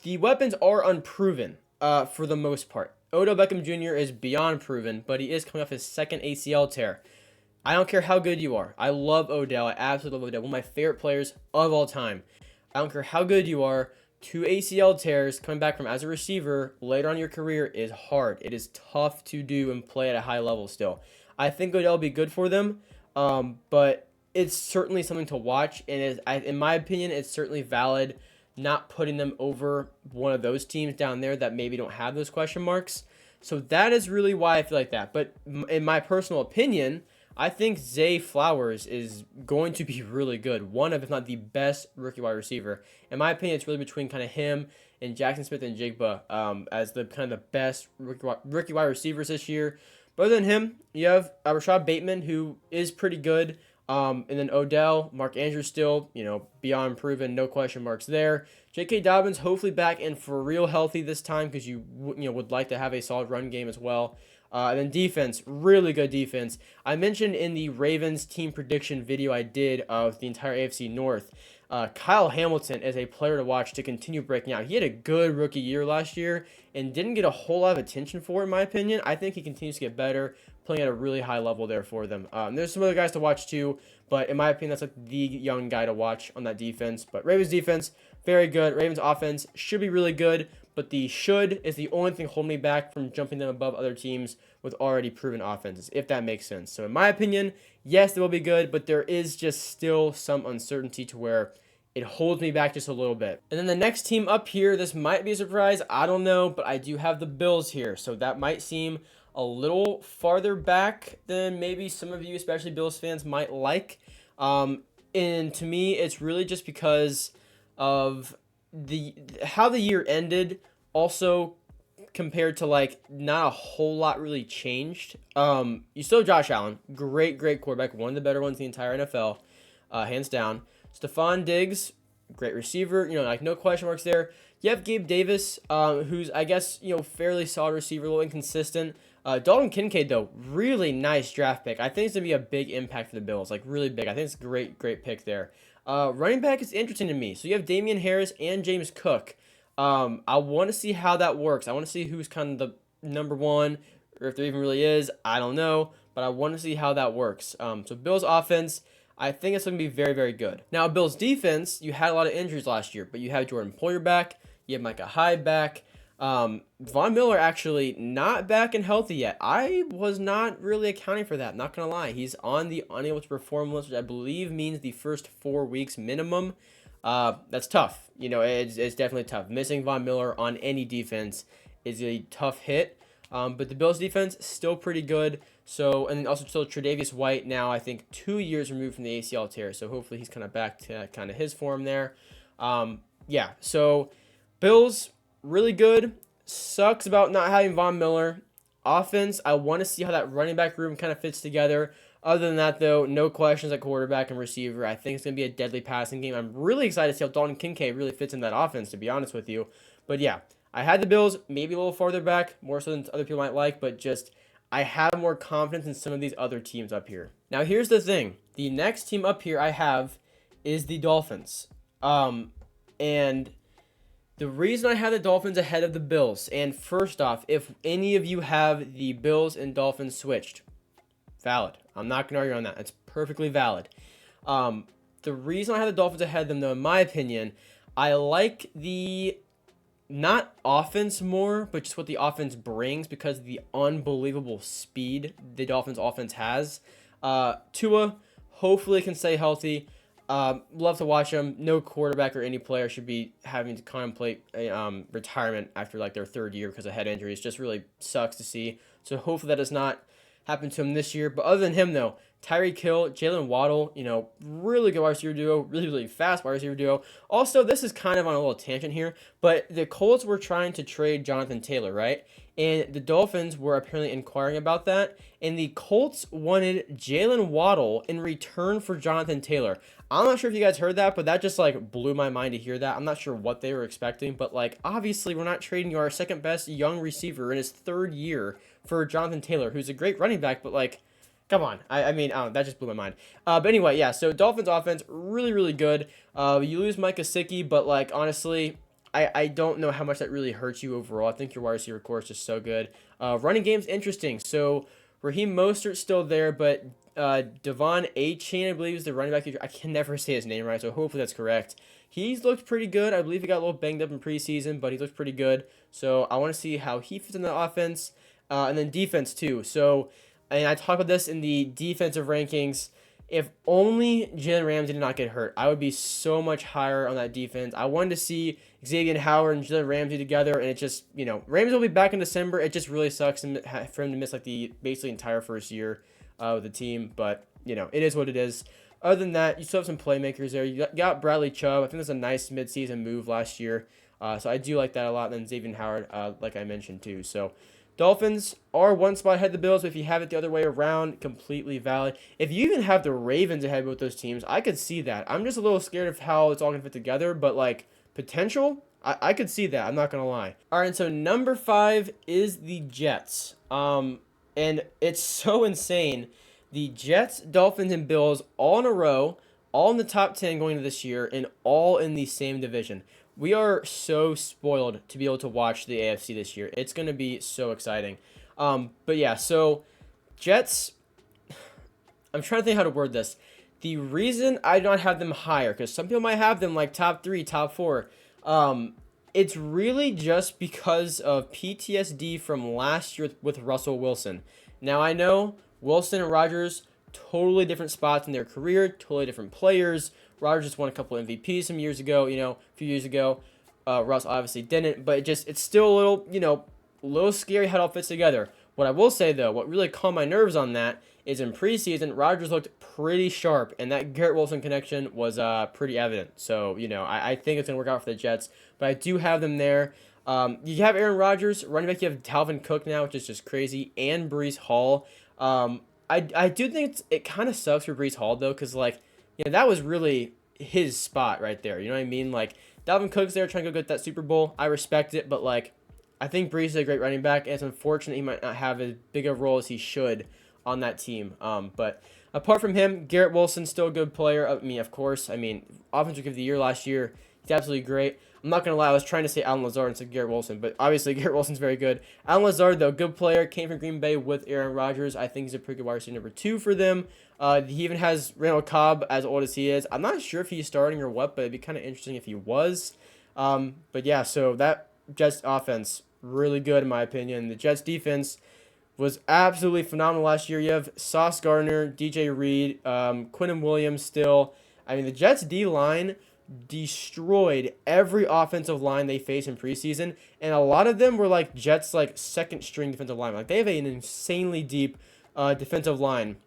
the weapons are unproven, for the most part. Odell Beckham Jr. is beyond proven, but he is coming off his second ACL tear. I don't care how good you are. I love Odell. I absolutely love Odell. One of my favorite players of all time. I don't care how good you are. 2 ACL tears coming back from as a receiver later on in your career is hard. It is tough to do and play at a high level still. I think Odell will be good for them, but it's certainly something to watch. And in my opinion, it's certainly valid not putting them over one of those teams down there that maybe don't have those question marks. So that is really why I feel like that. But in my personal opinion, I think Zay Flowers is going to be really good. One of, if not the best rookie wide receiver. In my opinion, it's really between kind of him and Jackson Smith and Jigba as the kind of the best rookie wide receivers this year. But other than him, you have Rashad Bateman, who is pretty good. And then Odell, Mark Andrews still, beyond proven, no question marks there. J.K. Dobbins hopefully back and for real healthy this time because you would like to have a solid run game as well. And then defense, really good defense. I mentioned in the Ravens team prediction video I did of the entire AFC North, Kyle Hamilton is a player to watch to continue breaking out. He had a good rookie year last year and didn't get a whole lot of attention for it, in my opinion. I think he continues to get better, playing at a really high level there for them. There's some other guys to watch too, but in my opinion, that's like the young guy to watch on that defense. But Ravens defense, very good. Ravens offense should be really good, but the should is the only thing holding me back from jumping them above other teams with already proven offenses, if that makes sense. So in my opinion, yes, they will be good, but there is just still some uncertainty to where it holds me back just a little bit. And then the next team up here, this might be a surprise, I don't know, but I do have the Bills here, so that might seem a little farther back than maybe some of you, especially Bills fans, might like. And to me, it's really just because of how the year ended. Also, compared to like not a whole lot really changed. You still have Josh Allen, great quarterback, one of the better ones in the entire NFL, hands down. Stephon Diggs, great receiver, like no question marks there. You have Gabe Davis, who's I guess fairly solid receiver, a little inconsistent. Dalton Kincaid though, really nice draft pick. I think it's gonna be a big impact for the Bills, like really big. I think it's a great pick there. Running back is interesting to me. So you have Damian Harris and James Cook. I want to see how that works. I want to see who's kind of the number one, or if there even really is. I don't know, but I want to see how that works. So Bills offense, I think it's going to be very, very good. Now, Bills defense, you had a lot of injuries last year, but you have Jordan Poyer back. You have Micah Hyde back. Von Miller actually not back and healthy yet. I was not really accounting for that. Not going to lie. He's on the unable to perform list, which I believe means the first 4 weeks minimum. That's tough. It's definitely tough. Missing Von Miller on any defense is a tough hit. But the Bills defense still pretty good. So, and also still Tre'Davious White now, I think 2 years removed from the ACL tear. So hopefully he's kind of back to kind of his form there. Yeah. So Bills really good. Sucks about not having Von Miller. Offense, I want to see how that running back room kind of fits together. Other than that, though, no questions at quarterback and receiver. I think it's going to be a deadly passing game. I'm really excited to see how Dalton Kincaid really fits in that offense, to be honest with you. But yeah, I had the Bills maybe a little farther back, more so than other people might like, but just I have more confidence in some of these other teams up here. Now, here's the thing. The next team up here I have is the Dolphins. And the reason I have the Dolphins ahead of the Bills, and first off, if any of you have the Bills and Dolphins switched, valid. I'm not going to argue on that. It's perfectly valid. The reason I have the Dolphins ahead of them, though, in my opinion, I like the not offense more, but just what the offense brings because of the unbelievable speed the Dolphins offense has. Tua hopefully can stay healthy. Love to watch him. No quarterback or any player should be having to contemplate retirement after like their third year because of head injuries. Just really sucks to see. So hopefully that does not happen to him this year. But other than him, though, Tyreek Hill, Jalen Waddle, really good wide receiver duo, really fast wide receiver duo. Also, this is kind of on a little tangent here, but the Colts were trying to trade Jonathan Taylor, right? And the Dolphins were apparently inquiring about that, and the Colts wanted Jalen Waddle in return for Jonathan Taylor. I'm not sure if you guys heard that, but that just blew my mind to hear that. I'm not sure what they were expecting, but obviously we're not trading our second best young receiver in his third year for Jonathan Taylor, who's a great running back, but come on. I mean, that just blew my mind. But anyway, yeah, so Dolphins offense, really good. You lose Mike Gesicki, but honestly, I don't know how much that really hurts you overall. I think your wide receiver core is just so good. Running game's interesting. So Raheem Mostert's still there, but Devon Achane, I believe, is the running back. I can never say his name right, so hopefully that's correct. He's looked pretty good. I believe he got a little banged up in preseason, but he looked pretty good. So I want to see how he fits in the offense. And then defense, too. So, and I talked about this in the defensive rankings. If only Jalen Ramsey did not get hurt, I would be so much higher on that defense. I wanted to see Xavier Howard and Jalen Ramsey together, and it just, Ramsey will be back in December. It just really sucks for him to miss like the basically entire first year of the team, but it is what it is. Other than that, you still have some playmakers there. You got Bradley Chubb. I think that's a nice midseason move last year. So I do like that a lot. And then Xavier Howard, like I mentioned too. So Dolphins are one spot ahead of the Bills. But if you have it the other way around, completely valid. If you even have the Ravens ahead with those teams, I could see that. I'm just a little scared of how it's all going to fit together. But like potential, I could see that. I'm not going to lie. All right, so number 5 is the Jets. And it's so insane. The Jets, Dolphins, and Bills all in a row, all in the top 10 going into this year, and all in the same division. We are so spoiled to be able to watch the AFC this year. It's going to be so exciting. But yeah, so Jets, I'm trying to think how to word this. The reason I do not have them higher, because some people might have them like top 3, top 4, it's really just because of PTSD from last year with Russell Wilson. Now, I know Wilson and Rodgers, totally different spots in their career, totally different players. Rodgers just won a couple MVPs some years ago, a few years ago. Russ obviously didn't, but it's still a little scary how it all fits together. What I will say, though, what really calmed my nerves on that is in preseason, Rodgers looked pretty sharp, and that Garrett Wilson connection was pretty evident. So, I think it's going to work out for the Jets, but I do have them there. You have Aaron Rodgers, running back. You have Dalvin Cook now, which is just crazy, and Breece Hall. I do think it kind of sucks for Breece Hall, though, because, that was really his spot right there. You know what I mean? Like, Dalvin Cook's there trying to go get that Super Bowl. I respect it, but, I think Breece is a great running back, and it's unfortunate he might not have as big a role as he should on that team. But apart from him, Garrett Wilson's still a good player. Of course. Offensive Rookie of the Year last year. He's absolutely great. I'm not going to lie. I was trying to say Allen Lazard instead of Garrett Wilson, but obviously Garrett Wilson's very good. Allen Lazard, though, good player. Came from Green Bay with Aaron Rodgers. I think he's a pretty good wide receiver number 2 for them. He even has Randall Cobb, as old as he is. I'm not sure if he's starting or what, but it'd be kind of interesting if he was. But yeah, so that Jets offense, really good in my opinion. The Jets defense was absolutely phenomenal last year. You have Sauce Gardner, DJ Reed, Quinnen Williams still. The Jets D-line destroyed every offensive line they faced in preseason, and a lot of them were Jets second string defensive line. They have an insanely deep defensive line.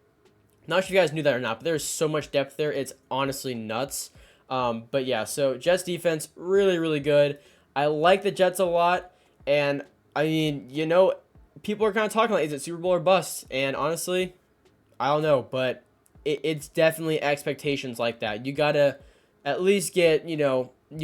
Not sure if you guys knew that or not, but there's so much depth there. It's honestly nuts. But yeah, so Jets defense, really, really good. I like the Jets a lot, and people are kind of talking is it Super Bowl or bust? And honestly, I don't know, but it's definitely expectations like that. You gotta at least get, you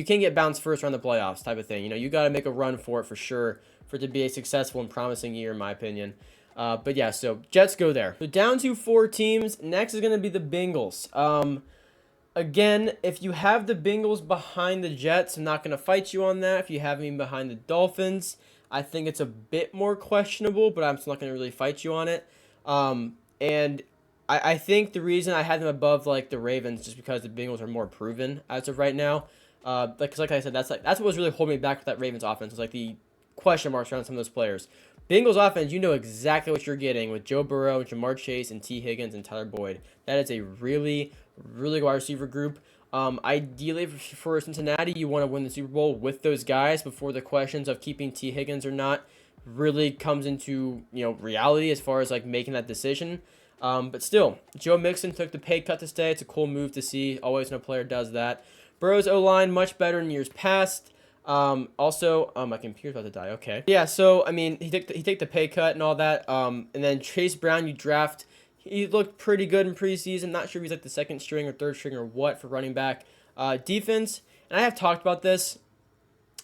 can't get bounced first round of the playoffs type of thing. You got to make a run for it for sure for it to be a successful and promising year, in my opinion. But yeah, so Jets go there. So down to 4 teams. Next is going to be the Bengals. Again, if you have the Bengals behind the Jets, I'm not going to fight you on that. If you have me behind the Dolphins, I think it's a bit more questionable, but I'm still not going to really fight you on it. And I think the reason I had them above the Ravens just because the Bengals are more proven as of right now. Because like I said, that's what was really holding me back with that Ravens offense. Was the question marks around some of those players. Bengals offense, you know exactly what you're getting with Joe Burrow, Jamar Chase, and T. Higgins and Tyler Boyd. That is a really, really good wide receiver group. Ideally for Cincinnati, you want to win the Super Bowl with those guys before the questions of keeping T. Higgins or not really comes into reality as far as making that decision. But still, Joe Mixon took the pay cut to stay. It's a cool move to see. Always when a player does that. Burrow's O-line much better in years past. Also, my computer's about to die. Okay. Yeah. So he took the pay cut and all that. And then Chase Brown, you draft. He looked pretty good in preseason. Not sure if he's the second string or third string or what for running back. Defense, and I have talked about this.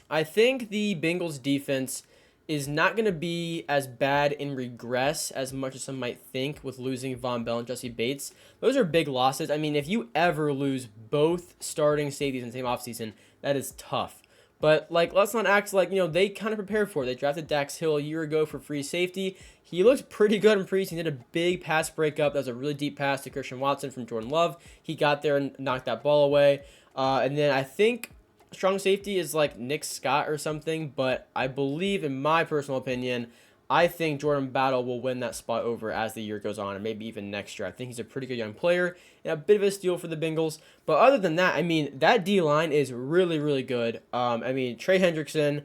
I think the Bengals defense is not going to be as bad in regress as much as some might think with losing Von Bell and Jesse Bates. Those are big losses. If you ever lose both starting safeties in the same offseason, that is tough. But, let's not act they kind of prepared for it. They drafted Dax Hill a year ago for free safety. He looked pretty good in preseason. He did a big pass breakup. That was a really deep pass to Christian Watson from Jordan Love. He got there and knocked that ball away. And then I think strong safety is Nick Scott or something. But I believe, in my personal opinion, I think Jordan Battle will win that spot over as the year goes on, and maybe even next year. I think he's a pretty good young player and a bit of a steal for the Bengals. But other than that, I mean, that D line is really, really good. I mean, Trey Hendrickson,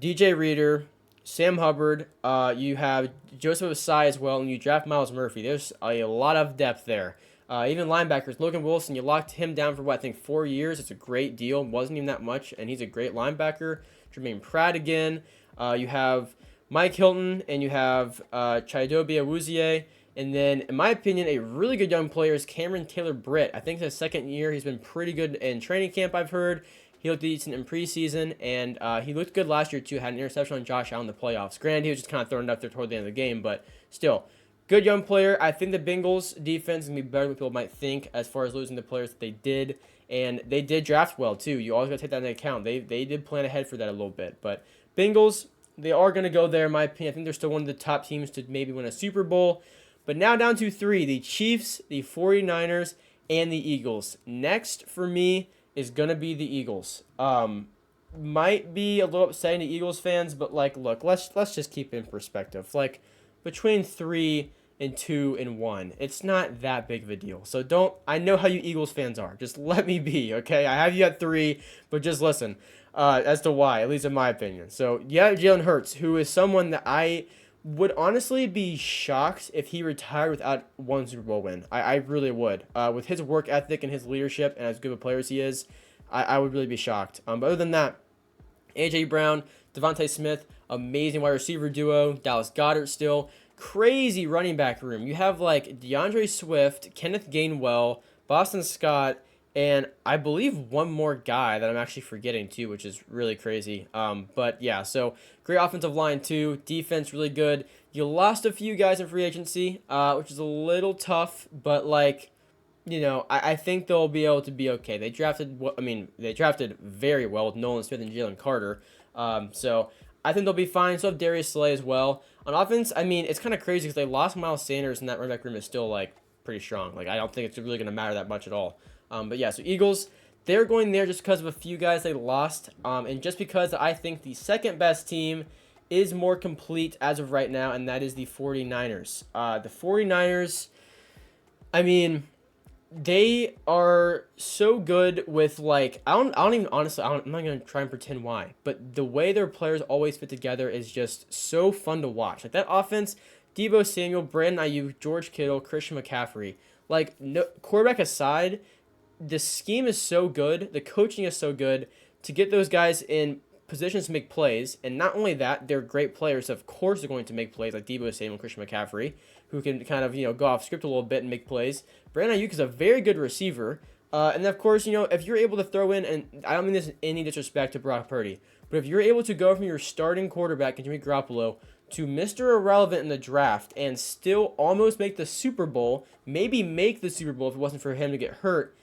DJ Reader, Sam Hubbard. You have Joseph Asai as well, and you draft Miles Murphy. There's a lot of depth there. Even linebackers, Logan Wilson, you locked him down for what I think 4 years. It's a great deal. Wasn't even that much, and he's a great linebacker. Jermaine Pratt again. You have Mike Hilton, and you have Chidobe Awuzie. And then, in my opinion, a really good young player is Cameron Taylor-Britt. I think his second year, he's been pretty good in training camp, I've heard. He looked decent in preseason, and he looked good last year, too. Had an interception on Josh Allen in the playoffs. Granted, he was just kind of thrown up there toward the end of the game, but still, good young player. I think the Bengals' defense is going to be better than people might think as far as losing the players that they did. And they did draft well, too. You always got to take that into account. They did plan ahead for that a little bit. But Bengals, they are going to go there, in my opinion. I think they're still one of the top teams to maybe win a Super Bowl. But now down to 3, the Chiefs, the 49ers, and the Eagles. Next for me is going to be the Eagles. Might be a little upsetting to Eagles fans, but, like, look, let's just keep it in perspective. Like, between 3 and 2 and 1, it's not that big of a deal. So I know how you Eagles fans are. Just let me be, okay? I have you at 3, but just listen as to why, at least in my opinion. So, yeah, Jalen Hurts, who is someone that I would honestly be shocked if he retired without one Super Bowl win. I really would. With his work ethic and his leadership and as good of a player as he is, I would really be shocked. But other than that, A.J. Brown, Devontae Smith, amazing wide receiver duo, Dallas Goedert still, crazy running back room. You have like DeAndre Swift, Kenneth Gainwell, Boston Scott, and I believe one more guy that I'm actually forgetting too, which is really crazy. But yeah, so great offensive line too. Defense really good. You lost a few guys in free agency, which is a little tough, but like, you know, I think they'll be able to be okay. They drafted very well with Nolan Smith and Jalen Carter. So I think they'll be fine. So have Darius Slay as well. On offense, I mean, it's kind of crazy because they lost Miles Sanders, and that running back room is still like pretty strong. Like I don't think it's really going to matter that much at all. But yeah, so Eagles, they're going there just because of a few guys they lost, and just because I think the second best team is more complete as of right now, and that is the 49ers. The 49ers, I mean, they are so good with like I'm not gonna try and pretend why, but the way their players always fit together is just so fun to watch. Like that offense, Deebo Samuel, Brandon Ayuk, George Kittle, Christian McCaffrey. Like no quarterback aside, the scheme is so good, the coaching is so good to get those guys in positions to make plays, and not only that, they're great players. So of course, they're going to make plays like Deebo Samuel, Christian McCaffrey, who can kind of go off script a little bit and make plays. Brandon Ayuk is a very good receiver, and then of course, if you're able to throw in, and I don't mean this in any disrespect to Brock Purdy, but if you're able to go from your starting quarterback, Jimmy Garoppolo, to Mr. Irrelevant in the draft and still almost make the Super Bowl, maybe make the Super Bowl if it wasn't for him to get hurt.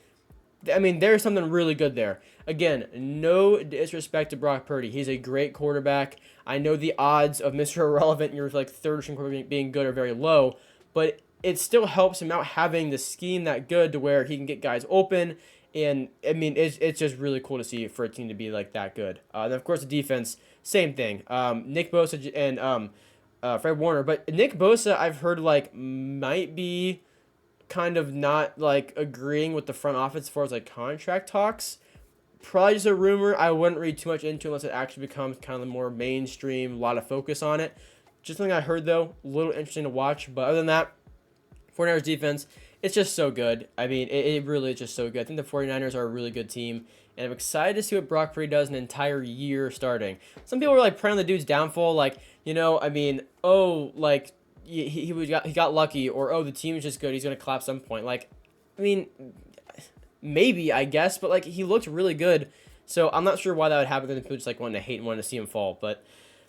I mean, there's something really good there. Again, no disrespect to Brock Purdy. He's a great quarterback. I know the odds of Mr. Irrelevant and your like third string quarterback being good are very low, but it still helps him out having the scheme that good to where he can get guys open. And I mean, it's just really cool to see for a team to be like that good. And of course, the defense, same thing. Nick Bosa and Fred Warner, but Nick Bosa, I've heard like might be kind of not like agreeing with the front office as far as like contract talks. Probably just a rumor. I wouldn't read too much into unless it actually becomes kind of more mainstream, a lot of focus on it. Just something I heard though, a little interesting to watch. But other than that, 49ers defense, it's just so good. I mean, it really is just so good. I think the 49ers are a really good team, and I'm excited to see what Brock Purdy does an entire year starting. Some people were like praying on the dude's downfall, like, I mean, like, he got lucky, or the team is just good, he's going to collapse at some point. Like, I mean, maybe, I guess, but like he looked really good, so I'm not sure why that would happen. Then people just like wanting to hate and wanting to see him fall. But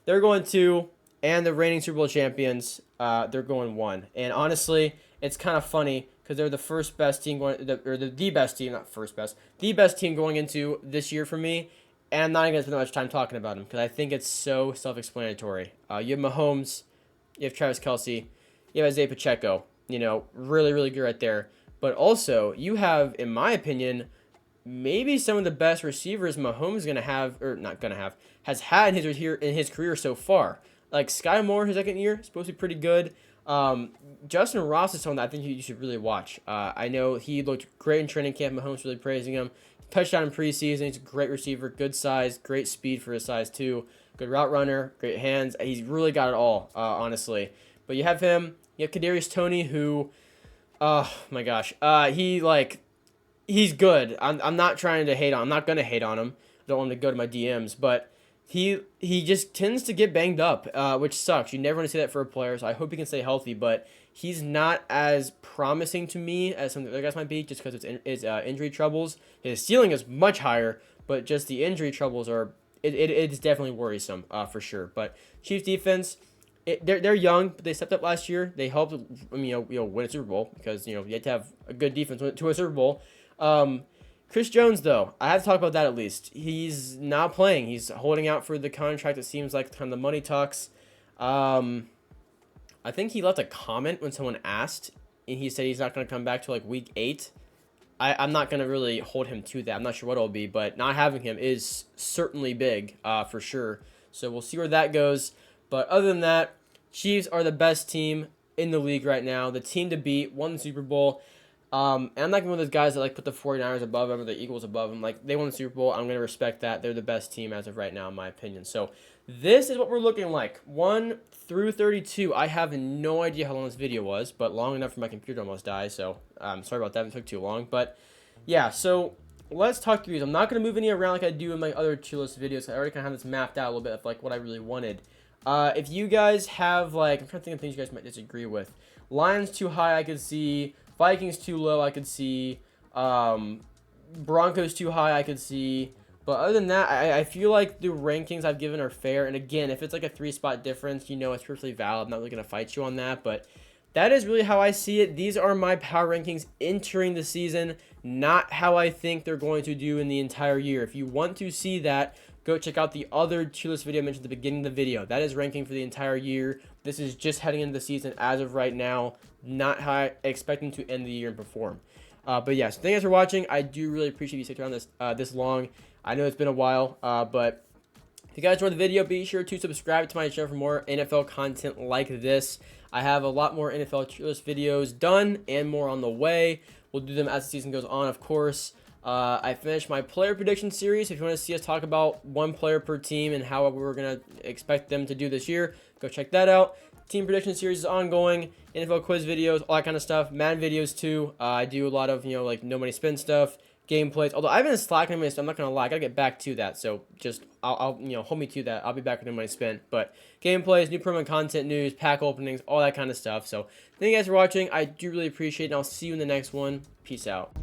they're going 2, and the reigning Super Bowl champions, they're going 1. And honestly, it's kind of funny because they're the first best team going, or the best team, not first best, the best team going into this year for me. And I'm not even gonna spend that much time talking about them because I think it's so self-explanatory. You have Mahomes. You have Travis Kelce, you have Isaiah Pacheco, really, really good right there. But also, you have, in my opinion, maybe some of the best receivers Mahomes has had in his career so far. Like Sky Moore, his second year, supposed to be pretty good. Justin Ross is someone that I think you should really watch. I know he looked great in training camp. Mahomes really praising him. Touchdown in preseason. He's a great receiver, good size, great speed for his size too. Good route runner, great hands. He's really got it all, honestly. But you have him. You have Kadarius Toney, who, oh my gosh, he's good. I'm not trying to hate on. I'm not gonna hate on him. I don't want him to go to my DMs, but he just tends to get banged up, which sucks. You never want to say that for a player. So I hope he can stay healthy, but he's not as promising to me as some of the other guys might be, just because it's injury troubles. His ceiling is much higher, but just the injury troubles are it's definitely worrisome, for sure. But Chiefs defense. They're young, but they stepped up last year. They helped, win a Super Bowl because you have to have a good defense to a Super Bowl. Chris Jones, though, I have to talk about that at least. He's not playing. He's holding out for the contract. It seems like kind of the money talks. I think he left a comment when someone asked, and he said he's not going to come back to like week 8. I'm not going to really hold him to that. I'm not sure what it'll be, but not having him is certainly big, for sure. So we'll see where that goes. But other than that, Chiefs are the best team in the league right now. The team to beat, won the Super Bowl. And I'm not one of those guys that put the 49ers above them or the Eagles above them. They won the Super Bowl. I'm going to respect that. They're the best team as of right now, in my opinion. So this is what we're looking like. 1 through 32. I have no idea how long this video was, but long enough for my computer to almost die. So sorry about that. It took too long. But yeah, so let's talk through these. I'm not going to move any around like I do in my other tier list videos. I already kind of have this mapped out a little bit of what I really wanted. If you guys have I'm trying to think of things you guys might disagree with. Lions too high, I could see. Vikings too low, I could see. Broncos too high, I could see. But other than that, I feel like the rankings I've given are fair. And again, if it's a 3-spot difference, it's perfectly valid. I'm not really going to fight you on that. But that is really how I see it. These are my power rankings entering the season, not how I think they're going to do in the entire year. If you want to see that, go check out the other tier list video I mentioned at the beginning of the video. That is ranking for the entire year. This is just heading into the season as of right now, not how I expect them to end the year and perform. But yeah, so thank you guys for watching. I do really appreciate you sticking around this long. I know it's been a while, but if you guys enjoyed the video, be sure to subscribe to my channel for more NFL content like this. I have a lot more NFL tier list videos done and more on the way. We'll do them as the season goes on, of course. I finished my player prediction series. If you want to see us talk about one player per team and how we're going to expect them to do this year, go check that out. Team prediction series is ongoing. NFL quiz videos, all that kind of stuff. Madden videos too. I do a lot of, no money spend stuff, gameplays. Although I've been slacking on so I'm not going to lie. I got to get back to that. So just, I'll hold me to that. I'll be back with no money spent. But gameplays, new promo content, news, pack openings, all that kind of stuff. So thank you guys for watching. I do really appreciate it. And I'll see you in the next one. Peace out.